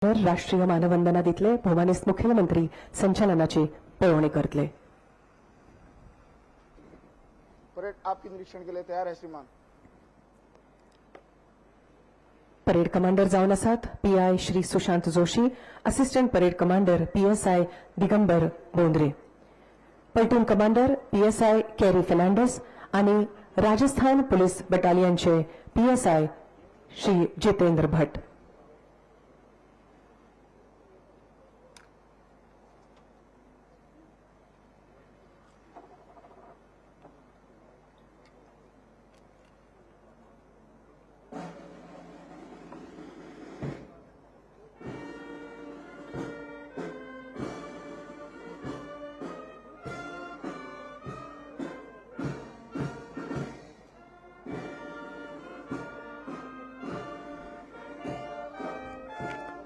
राष्ट्रीय मानवंदना दितले भोमानेस्त मुख्यमंत्री संचालनाची पळवणी करतले। परेड आपके निरीक्षण के लिए तैयार है श्रीमान। परेड कमांडर जावन आसात PI Shri Sushant Joshi, assistant parade commander PSI Digambar Bondre, platoon commander PSI Carrie Fernandes आणि राजस्थान पोलीस बटालियनचे पीएसआय श्री जितेंद्र भट्ट।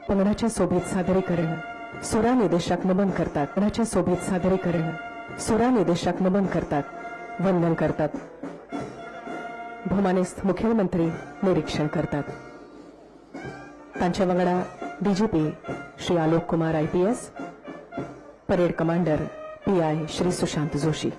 पंगडाचे सोबीत सादरीकरण सुरा निदेशक नमन करतात। पंगडाचे सोबीत सादरीकरण सुरा निदेशक नमन करतात, वंदन करतात। भोमानेस्त मुख्यमंत्री निरीक्षण करतात। तांच्या वांगडा DGP Shri Alok Kumar IPS, parade commander PI Shri Sushant Joshi.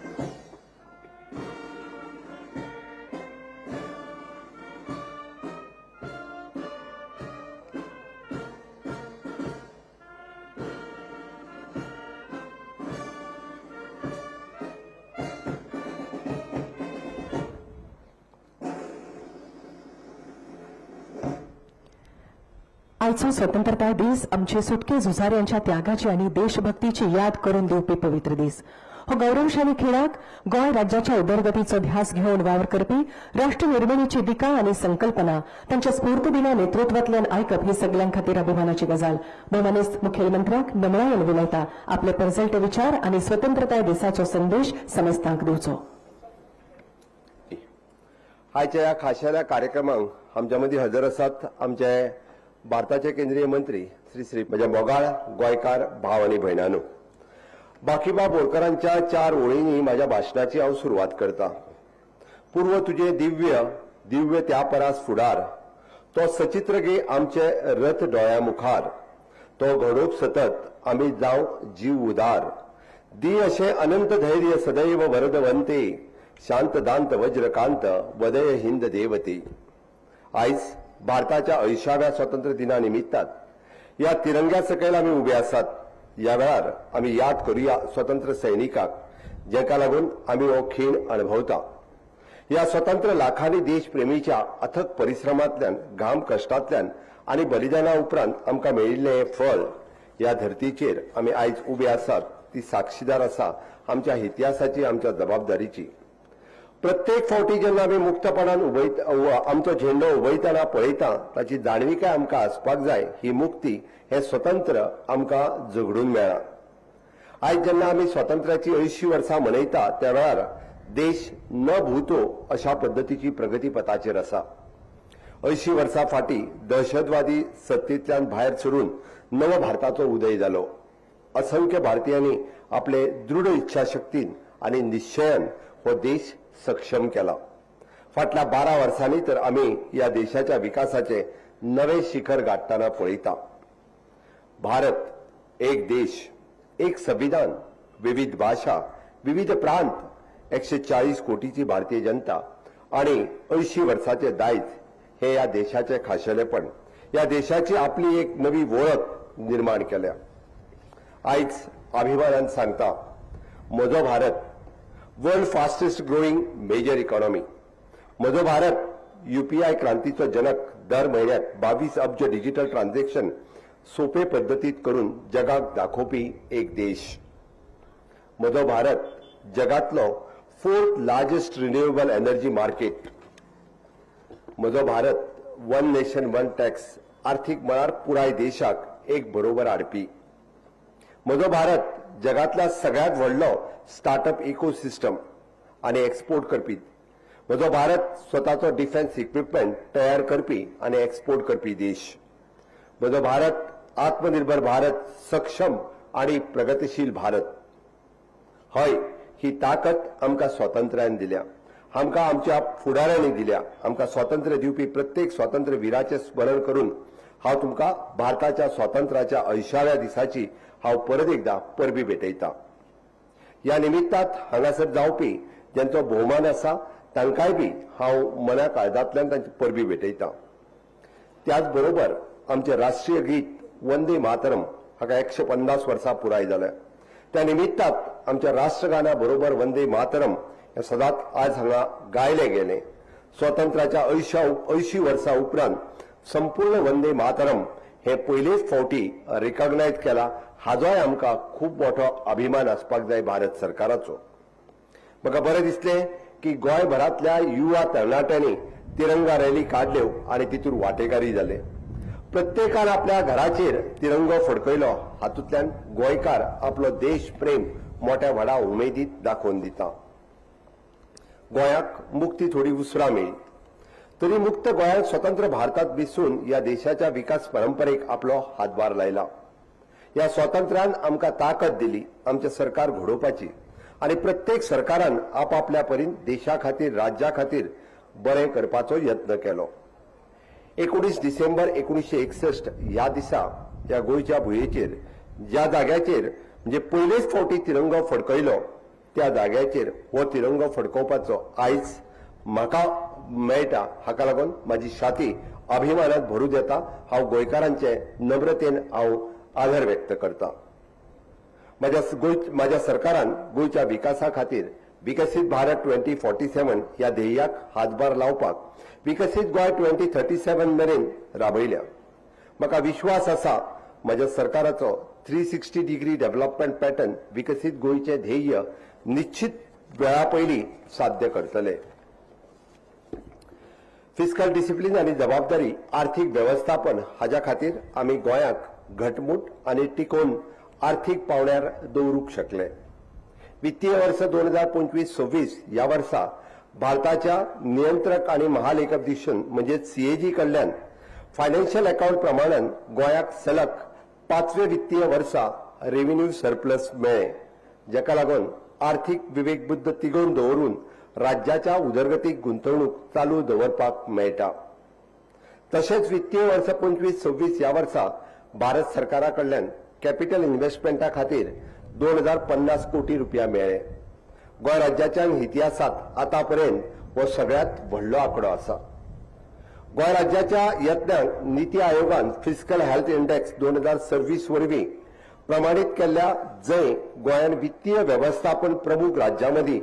आजचो स्वतंत्रता दीस आमचे सुटके झुजाऱ्यांच्या त्यागाची आणि देशभक्तीची याद करून दिवपी पवित्र दीस। हो गौरवशाली खेळाक गोय राज्याच्या उदरगतीचो ध्यास घेऊन वावर करपी राष्ट्र निर्मितीची दिका आणि संकल्पना तांच्या स्फूर्तदिना नेतृत्वातल्यान आयकप ही सगळ्यां खातीर अभिमानाची गजाल। भोमानेस्त मुख्यमंत्र्याक नमळायन विनयता आपले परजळटे विचार आणि स्वतंत्रता दिसाचो संदेश समेस्तांक दिवचो। आयच्या ह्या खाशेल्या कार्यक्रमाक आमच्या मदीं हजर आसात आमचे भारताचे केंद्रीय मंत्री श्री म्हज्या मोगाळ गोंयकार भाव आनी भयणांनो। बाकीबा बोरकरांच्या 4 ओळींनी माझ्या भाशणाची हांव सुरवात करता। पूर्व तुझे दिव्य दिव्य त्या परास फुडार, तो सचित्र गे आमचे रथ दोळ्या मुखार, तो घडोवप सतत आमी जाव जीव उदार, दी अशे अनंत धैर्य सदैव वरदवंते, शांत दांत वज्रकांत वदय हिंद देवते। आयज भारताच्या 80व्या स्वातंत्र्य दिना निमित्तात या तिरंग्या सकयल आमी उबे आसात। या वेळार आमी याद करूया स्वतंत्र सैनिकाक, जेका लागून आमी हो खीण अणभवता। या स्वतंत्र लाखांनी देशप्रेमीच्या अथक परिश्रमांतल्यान, घाम कश्टांतल्यान आणि बलिदाना उपरांत आमकां मेळिल्लें हें फळ या धर्तीचेर आमी आयज उबे आसात ती साक्षीदार आसा आमच्या इतिहासाची, आमच्या जबाबदारीची। प्रत्येक फावटी जेन्ना आमी मुक्तपणान आमचो झेंडो उबयतना पळयता ताची जाणविकाय आमकां आसपाक जाय। ही मुक्ती, हे स्वतंत्र आमकां झगडून मेळ्ळां। आयज जेन्ना आमी स्वातंत्र्याची 80 वर्सां मनयता त्या वेळार देश न भूतो अशा पद्दतीची प्रगती पथाचेर आसा। 80 वर्सां फाटीं दहशतवादी सत्तेंतल्यान भायर सरून नव भारताचो उदय जालो। असंख्य भारतीयांनी आपले दृढ इच्छाशक्तीन आणि निश्चयान हो देश सक्षम केला। फाटल्या 12 वर्सांनी तर आमी या देशाच्या विकासाचे नवे शिखर गाठताना पळयता। भारत, एक देश, एक संविधान, विविध भाषा, विविध प्रांत, 140 कोटीची भारतीय जनता आणि 80 वर्सांचे दायज हे या देशाचे खाशेलेपण, या देशाची आपली एक नवी वळख निर्माण केल्या। आयज अभिमानान सांगता, म्हजो Bharat world fastest growing major economy. म्हजो भारत यूपीआय क्रांतीचो जनक, दर महिन्यात 22 अब्ज डिजिटल ट्रान्झॅक्शन सोपे पद्धतीत करून जगाक दाखोवपी एक देश। म्हजो भारत जगातलो 4th largest renewable energy market. म्हजो भारत 1 नेशन 1 टॅक्स आर्थिक मळार पुराय देशाक एक बरोबर हाडपी। म्हजो भारत जगातला सगळ्यात व्हडलो स्टार्टअप इकोसिस्टम आणि एक्सपोर्ट करपी। म्हजो भारत स्वताचो डिफेन्स इक्विपमेंट तयार करपी आणि एक्सपोर्ट करपी देश। म्हजो भारत आत्मनिर्भर भारत, सक्षम आणि प्रगतीशील भारत। हय, ही ताकद आमकां स्वातंत्र्यान दिल्या, आमकां आमच्या फुडाऱ्यांनी दिल्या। आमकां स्वातंत्र्य दिवपी प्रत्येक स्वातंत्र्य वीराचे स्मरण करून हांव तुमकां भारताच्या स्वातंत्र्याच्या 80व्या दिसाची हांव परत एकदा परबी भेटयता. ह्या निमित्तात हांगासर जावपी ज्यांचो भोवमान आसा तांकांय बी हांव मना काळजांतल्यान तांची परबी भेटयता. त्याच बरोबर आमचे राष्ट्रीय गीत वंदे मातरम हाका 150 वर्सां पुराय जाल्या. त्या निमित्तात आमच्या राष्ट्रगाना बरोबर वंदे मातरम हे सदांच आज हांगा गायले गेले. स्वातंत्र्याच्या 80 वर्सां उपरांत संपूर्ण वंदे मातरम हे पयलेच फावटी रिकॉग्नायज केला. हाजोय आमकां खूब मोठो अभिमान आसपाक जाय भारत सरकाराचो. म्हाका बरें दिसलें की गोंयभरांतल्या युवा तरणाट्यांनी तिरंगा रॅली काडल्यो आनी तितूंत वांटेकारी जाले. प्रत्येकान आपल्या घराचेर तिरंगो फडकयलो. हातूंतल्यान गोंयकार आपलो देश प्रेम मोठ्या व्हडा उमेदीत दाखोवन दिता. गोंयाक मुक्ती थोडी उसरां मेळ्ळी तरी मुक्त गोंयान स्वतंत्र भारतात बिसून ह्या देशाच्या विकास परंपरेक आपलो हातभार लायला. ह्या स्वातंत्र्यान आमकां ताकद दिली आमचें सरकार घडोवपाची आनी प्रत्येक सरकारान आपापल्या परीन देशा खातीर राज्या खातीर बरें करपाचो यत्न केलो. 19 डिसेंबर 1961 ह्या दिसा ह्या गोंयच्या भुंयेचेर ज्या जाग्याचेर म्हणजे पयलेच फावटी तिरंगो फडकयलो त्या जाग्याचेर हो तिरंगो फडकोवपाचो आयज म्हाका मेळटा. हाका लागून म्हाजी छाती अभिमानात भरून येता. हांव गोंयकारांचे नम्रतेन हांव आदर व्यक्त करता. म्हाज्या सरकारान गोंयच्या विकासा खातीर विकसीत भारत 2047 ह्या ध्येयाक हातभार लावपाक विकसीत गोंय 2037 मेरेन राबयल्या. म्हाका विश्वास आसा म्हाज्या सरकाराचो 360 डिग्री डेव्हलपमेंट पॅटर्न विकसीत गोंयचे ध्येय निश्चित वेळा पयलीं साध्य करतले. फिस्कल डिसिप्लिन आनी जबाबदारी आर्थीक व्यवस्थापन हाच्या खातीर आमी गोंयाक घटमूट आनी टिकोवन आर्थीक पावण्यार दवरूंक शकले. वित्तीय वर्ष 2025-26 ह्या वर्सा भारताच्या नियंत्रक आनी महालेखाधीशन म्हणजे CAG कडल्यान फायनान्शियल अकाउंट प्रमाणान गोंयाक सलग 5वें वित्तीय वर्सा रेव्हेन्यू सरप्लस मेळ्ळें. जाका लागून आर्थीक विवेकबुद्ध तिगोवन दवरून राज्याच्या उदरगतीक गुंतवणूक चालू दवरपाक मेळटा. तशेंच वित्तीय वर्ष 25-26 ह्या वर्सा भारत सरकारा कडल्यान कॅपिटल इन्व्हेस्टमेंटा खातीर 2050 कोटी रुपया मेळ्ळे. गोंय राज्याच्या इतिहासात आतापर्यंत हो सगळ्यात व्हडलो आंकडो आसा. गोंय राज्याच्या यत्नांक नीती आयोगान फिस्कल हेल्थ इंडेक्स 2026 वरवीं प्रमाणीत केल्ल्या जंय गोंयान वित्तीय व्यवस्थापन प्रमुख राज्यां मदीं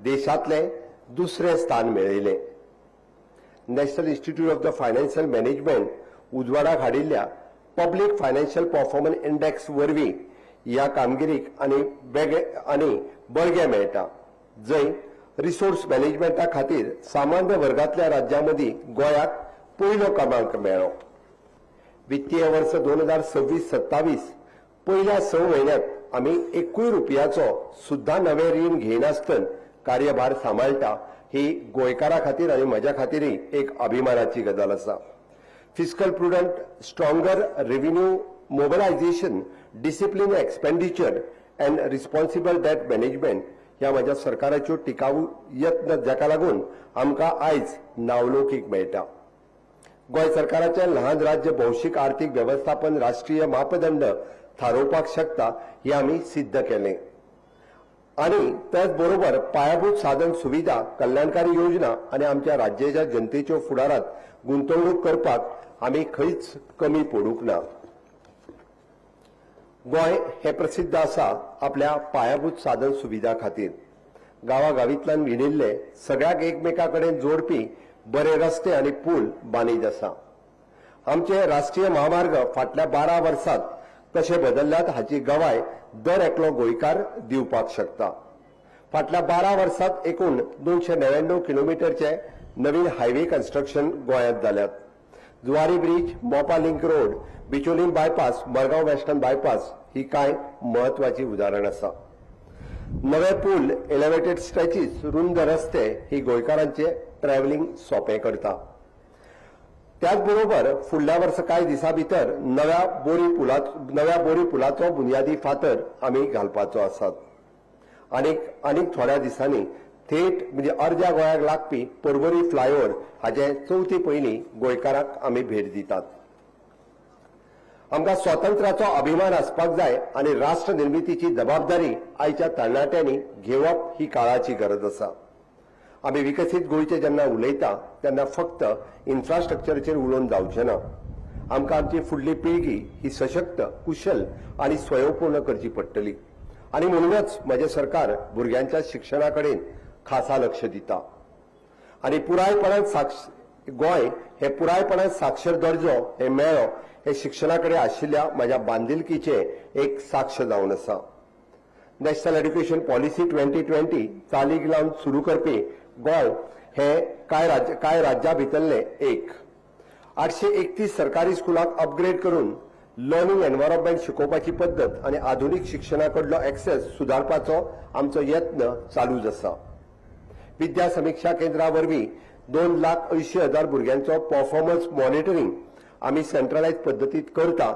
देशांतले दुसरे स्थान मेळयले. National institute of the financial management उजवाडाक हाडिल्ल्या पब्लीक फायनान्शियल परफॉर्मन्स इंडेक्स वरवीं ह्या कामगिरीक आनी बळगें मेळटा. जंय रिसोर्स मॅनेजमेंटा खातीर सामान्य वर्गांतल्या राज्यां मदीं गोंयाक पयलो क्रमांक मेळ्ळो. वित्तीय वर्ष 2026-27 पयल्या 6 म्हयन्यांत आमी 1 रुपयाचो सुद्धा नवें रीण घेयनासतना कार्यभार सांबाळटा. ही गोंयकारा खातीर आनी म्हज्या खातीरय एक अभिमानाची गजाल आसा. Fiscal prudent, stronger revenue mobilisation, discipline expenditure and responsible debt management ह्या म्हज्या सरकाराच्यो टिकाऊ यत्न जाका लागून आमकां आयज नावलौकीक मेळटा. गोंय सरकाराचें ल्हान राज्य भौशीक आर्थीक व्यवस्थापन राष्ट्रीय मापदंड थारोवपाक शकता हे आमी सिद्ध केलें. आनी त्याच बरोबर पायाभूत साधन सुविधा, कल्याणकारी योजना आनी आमच्या राज्याच्या जनतेच्यो फुडारात गुंतवणूक करपाक आमी खंयच कमी पडूंक ना. गोंय हे प्रसिद्ध आसा आपल्या पायाभूत साधन सुविधा खातीर. गांवागावींतल्यान विणिल्ले सगळ्याक एकमेका कडेन जोडपी बरे रस्ते आनी पूल बांदीत आसा. आमचे राष्ट्रीय महामार्ग फाटल्या 12 वर्सांत कशे बदल्ल्यात हाची गवाय दर एकलो गोंयकार दिवपाक शकता. फाटल्या 12 वर्सांत एकूण 299 किलोमीटरचे नवीन हायवे कन्स्ट्रक्शन गोंयांत जाल्यात. Zuari bridge, Mopa link road, Bicholim bypass, Madgaon western bypass ही कांय महत्वाची उदाहरण आसा. नवे पूल, एलिव्हेटेड स्ट्रेचीस, रुंद रस्ते ही गोंयकारांचे ट्रॅव्हलिंग सोंपें करता. त्याच बरोबर फुडल्या वर्सा कांय दिसां भितर नव्या बोरी पुलाचो बुनयादी फातर आमी घालपाचो आसात. आनीक थोड्या दिसांनी थेट म्हणजे अर्द्या गोंयाक लागपी पर्वरी फ्लायओव्हर हाचे चवथी पयलीं गोंयकारांक आमी भेट दितात. आमकां स्वातंत्र्याचो अभिमान आसपाक जाय आनी राष्ट्र निर्मितीची जबाबदारी आयच्या तरणाट्यांनी घेवप ही काळाची गरज आसा. आमी विकसीत गोंयचे जेन्ना उलयता तेन्ना फक्त इन्फ्रास्ट्रक्चरचेर उलोवन जावचें ना. आमकां आमची फुडली पिळगी ही सशक्त, कुशल आनी स्वयंपूर्ण करची पडटली. आनी म्हणूनच म्हजें सरकार भुरग्यांच्या शिक्षणा कडेन खासा लक्ष दिता. आनी पुरायपणान गोंय हे पुरायपणान साक्षर दर्जो हे मेळ्ळो हे शिक्षणा कडेन आशिल्ल्या म्हज्या बांदिलकीचे एक साक्ष जावन आसा. नॅशनल एड्युकेशन पॉलिसी 2020 चालीक लावन सुरू करपी गोंय हे कांय राज्यां भितरले एक. 831 सरकारी स्कुलांक अपग्रेड करून लर्निंग एनवायरमेंट शिकोवपाची पद्दत आनी आधुनीक शिक्षणा कडलो एक्सेस सुदारपाचो आमचो यत्न चालूच आसा. विद्या समीक्षा केंद्रा वरवीं 2,80,000 भुरग्यांचो परफॉर्मन्स मॉनिटरींग आमी सेंट्रलायज पद्दतीत करता.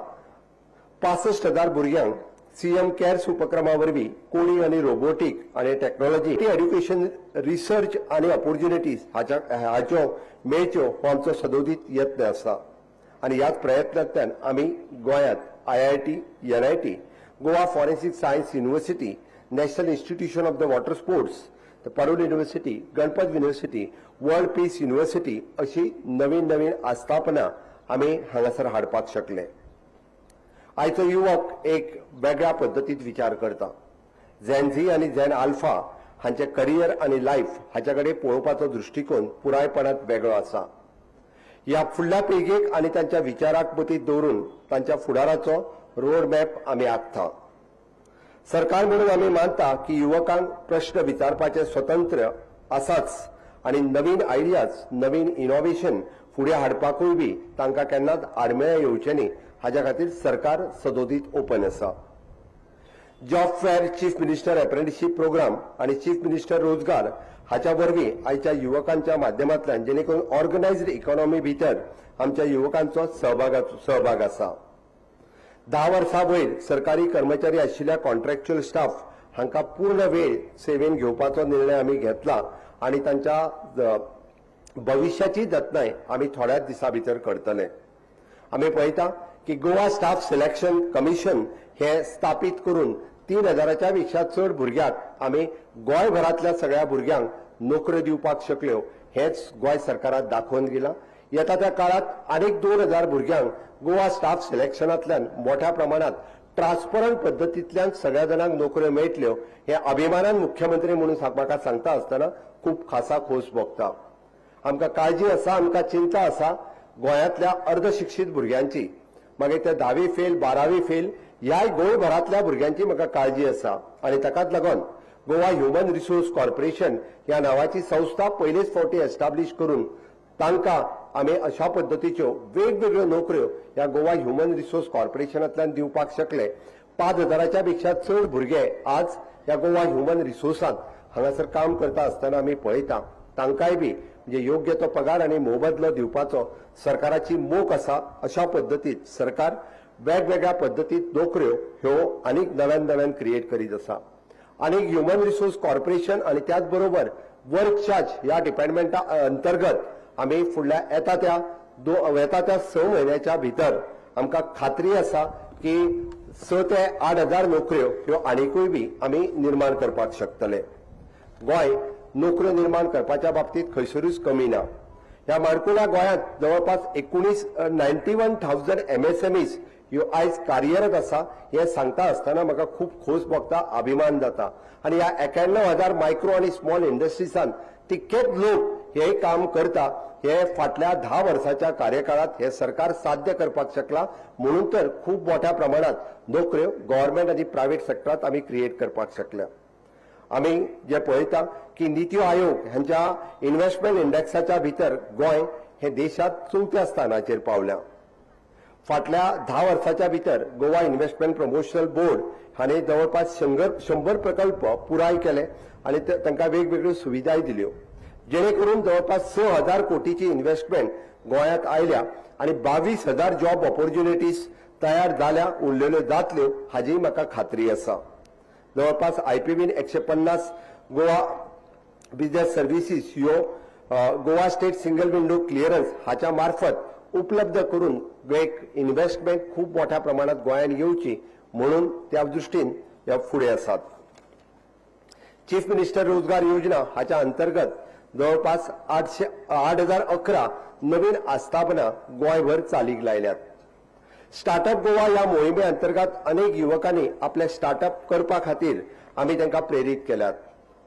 65,000 भुरग्यांक सीएम केअर्स उपक्रमा वरवीं कोणी आनी रोबोटीक आनी टेक्नॉलॉजी एड्युकेशन रिसर्च आनी ऑपॉर्च्युनिटीज हाच्यो मेळच्यो हो आमचो सदोदीत यत्न आसा. आनी ह्याच प्रयत्नांतल्यान आमी गोंयांत IIT, NIT, Goa forensic science university, national institution of the water sports, parole university, Ganpat university, world peace university अशी नवीन नवीन आस्थापना आमी हांगासर हाडपाक शकले. आयचो युवक एक वेगळ्या पद्दतीत विचार करता. झेन झी आनी झेन आल्फा हांचे करियर आनी लायफ हाच्या कडेन पळोवपाचो दृश्टिकोन पुरायपणान वेगळो आसा. ह्या फुडल्या पिळगेक आनी तांच्या विचाराक मतींत दवरून तांच्या फुडाराचो रोड मॅप आमी आखता. सरकार म्हणून आमी मानता की युवकांक प्रश्न विचारपाचें स्वतंत्र आसाच आनी नवीन आयडियाज, नवीन इनोव्हेशन फुडें हाडपाकूय बी तांकां केन्नाच आडमेळ्या येवचें न्ही हाच्या खातीर सरकार सदोदीत ओपन आसा. Job fair, chief minister apprenticeship programme आनी चीफ मिनिस्टर रोजगार हाच्या वरवीं आयच्या युवकांच्या माध्यमांतल्यान जेणे करून ऑर्गनायज्ड इकॉनॉमी भितर आमच्या युवकांचो सहभाग आसा. 10 वर्सां वयर सरकारी कर्मचारी आशिल्ल्या कॉन्ट्रॅक्च्युअल स्टाफ हांकां पूर्ण वेळ सेवेन घेवपाचो निर्णय आमी घेतला आनी तांच्या भविश्याची जतनाय आमी थोड्याच दिसां भितर करतले. आमी पळयता की गोवा स्टाफ सिलेक्शन कमिशन हे स्थापीत करून 3,000च्या पेक्षा चड भुरग्यांक आमी गोंयभरांतल्या सगळ्या भुरग्यांक नोकऱ्यो दिवपाक शकल्यो हेच गोंय सरकारान दाखोवन दिलां. येता त्या काळात आनीक 2,000 भुरग्यांक गोवा स्टाफ सिलेक्शनांतल्यान मोठ्या प्रमाणात ट्रान्सपरंट पद्दतींतल्यान सगळ्या जाणांक नोकऱ्यो मेळटल्यो हे अभिमानान मुख्यमंत्री म्हणून म्हाका सांगता आसतना खूब खासा खोस भोगता. आमकां काळजी आसा, आमकां चिंता आसा गोंयांतल्या अर्धशिक्षीत भुरग्यांची. मागीर ते 10वी फेल, 12वी फेल ह्याय गोंयभरांतल्या भुरग्यांची म्हाका काळजी आसा. आनी ताकाच लागून गोवा ह्युमन रिसोर्स कॉर्पोरेशन ह्या नांवाची संस्था पयलेच फावटी एस्टाब्लीश करून तांकां आमी अशा पद्दतीच्यो वेगवेगळ्यो नोकऱ्यो ह्या गोवा ह्युमन रिसोर्स कॉर्पोरेशनांतल्यान दिवपाक शकले. 5,000च्या पेक्षा चड भुरगे आज ह्या गोवा ह्युमन रिसोर्सांत हांगासर काम करता आसतना आमी पळयता. तांकांय बी म्हणजे योग्य तो पगार आनी मोबदलो दिवपाचो सरकाराची मोख आसा. अशा पद्दतीत सरकार वेगवेगळ्या पद्दतीत नोकऱ्यो ह्यो आनीक नव्यान नव्यान क्रिएट करीत आसा. आनीक ह्युमन रिसोर्स कॉर्पोरेशन आनी त्याच बरोबर वर्क चार्ज ह्या डिपार्टमेंटा अंतर्गत आमी फुडल्या येता त्या 6 म्हयन्याच्या भितर आमकां खात्री आसा की 6 ते 8,000 नोकऱ्यो ह्यो आनीकूय बी आमी निर्माण करपाक शकतले. गोंय नोकऱ्यो निर्माण करपाच्या बाबतीत खंयसरूच कमी ना. ह्या माणकुल्या गोंयांत जवळपास 91,000 MSMEs ह्यो आयज कार्यरत आसा हे सांगता आसतना म्हाका खूब खोस भोगता, अभिमान जाता. आनी ह्या 91,000 मायक्रो आनी स्मॉल इंडस्ट्रीजांत तितकेच लोक हे काम करता हे फाटल्या 10 वर्साच्या कार्यकाळात हे सरकार साध्य करपाक शकला. म्हणून तर खूब मोठ्या प्रमाणात नोकऱ्यो गव्हर्नमेंट आनी प्रायव्हेट सेक्टरांत आमी क्रिएट करपाक शकल्या. आमी जे पळयता की नीती आयोग हांच्या इन्व्हेस्टमेंट इंडेक्साच्या भितर गोंय हे देशांत 4थ्या स्थानाचेर पावल्या. फाटल्या 10 वर्साच्या भितर गोवा इन्व्हेस्टमेंट प्रमोशनल बोर्ड हांणी जवळपास 100 प्रकल्प पुराय केले आनी तांकां वेगवेगळ्यो सुविधाय दिल्यो. जेणे करून जवळपास 6,000 कोटीची इन्व्हेस्टमेंट गोंयांत आयल्या आनी 22,000 जॉब ऑपॉर्च्युनिटीज तयार जाल्या, उरलेल्यो जातल्यो हाची म्हाका खात्री आसा. जवळपास IPBन 150 गोवा बिझनेस सर्व्हिसीस ह्यो Goa state single window clearance हाच्या मार्फत उपलब्ध करून एक इन्व्हेस्टमेंट खूप मोठ्या प्रमाणात गोंयांत येवची म्हणून त्या दृश्टीन ह्या फुडें आसात. चीफ मिनिस्टर रोजगार योजना हाच्या अंतर्गत जवळपास 8,011 नवीन आस्थापना गोंयभर चालीक लायल्यात. स्टार्टअप गोवा ह्या मोहिमे अंतर्गत अनेक युवकांनी आपले स्टार्टअप करपा खातीर आमी तांकां प्रेरीत केल्यात.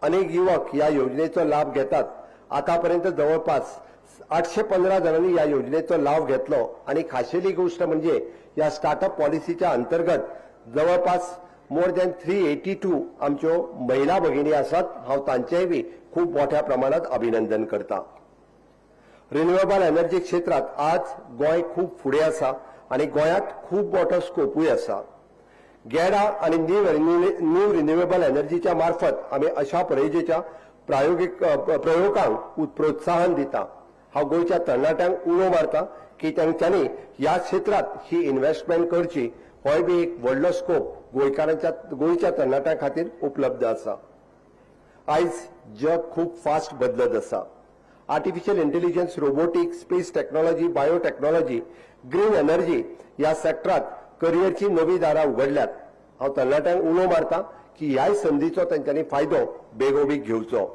अनेक युवक ह्या योजनेचो लाभ घेतात. आतापर्यंत जवळपास 815 जणांनी ह्या योजनेचो लाभ घेतलो आणि खाशेली गोष्ट म्हणजे या स्टार्टअप पॉलिसीच्या अंतर्गत जवळपास मोर दॅन 382 आमच्यो महिला भगिनी आसात. हांव तांचेय बी खूप मोठ्या प्रमाणात अभिनंदन करता. रिन्युएबल एनर्जी क्षेत्रात आज गोंय खूप फुडें आसा आणि गोंयांत खूप मोठो स्कोपूय आसा. गॅडा आणि न्यू रिन्युएबल एनर्जीच्या मार्फत आमी अशा तरेच्या प्रयोगांक प्रोत्साहन दिता. हांव गोंयच्या तरणाट्यांक उलो मारता की तांच्यांनी ह्या क्षेत्रात ही इन्व्हेस्टमेंट करची. होय बी एक व्हडलो स्कोप गोंयच्या तरणाट्यां खातीर उपलब्ध आसा. आयज जग खूप फास्ट बदलत आसा. Artificial intelligence, robotics, space technology, biotechnology, green energy ह्या सेक्टरात करियरची नवी दारां उगडल्यात. हांव तरणाट्यांक उलो मारता की ह्याय संदीचो तांच्यांनी फायदो बेगोबेग घेवचो.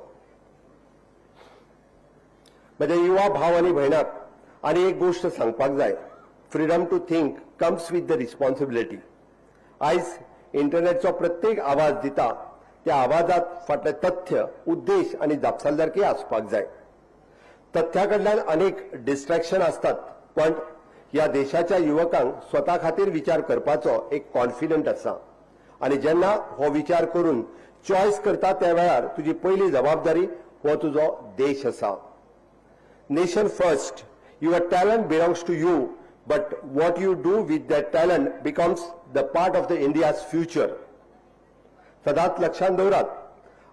म्हज्या युवा भाव आणि भयणाक आनी एक गोष्ट सांगपाक जाय. Freedom to think comes with the responsibility. आयज इंटरनेटचो प्रत्येक आवाज दिता त्या आवाजात फाटले तथ्य, उद्देश आणि जापसालदारकी आसपाक जाय. तथ्याकडल्यान अनेक डिस्ट्रॅक्शन असतात, पण या देशाच्या युवकांक स्वता खातीर विचार करपाचो एक कॉन्फिडंट आसा आणि जेन्ना हो विचार करून चॉयस करता त्या वेळार तुजी पयली जबाबदारी हो तुजो देश आसा. Nation first. Your talent belongs to you, but what you do with that talent becomes the part of the India's future. सदांच लक्षात दवरात.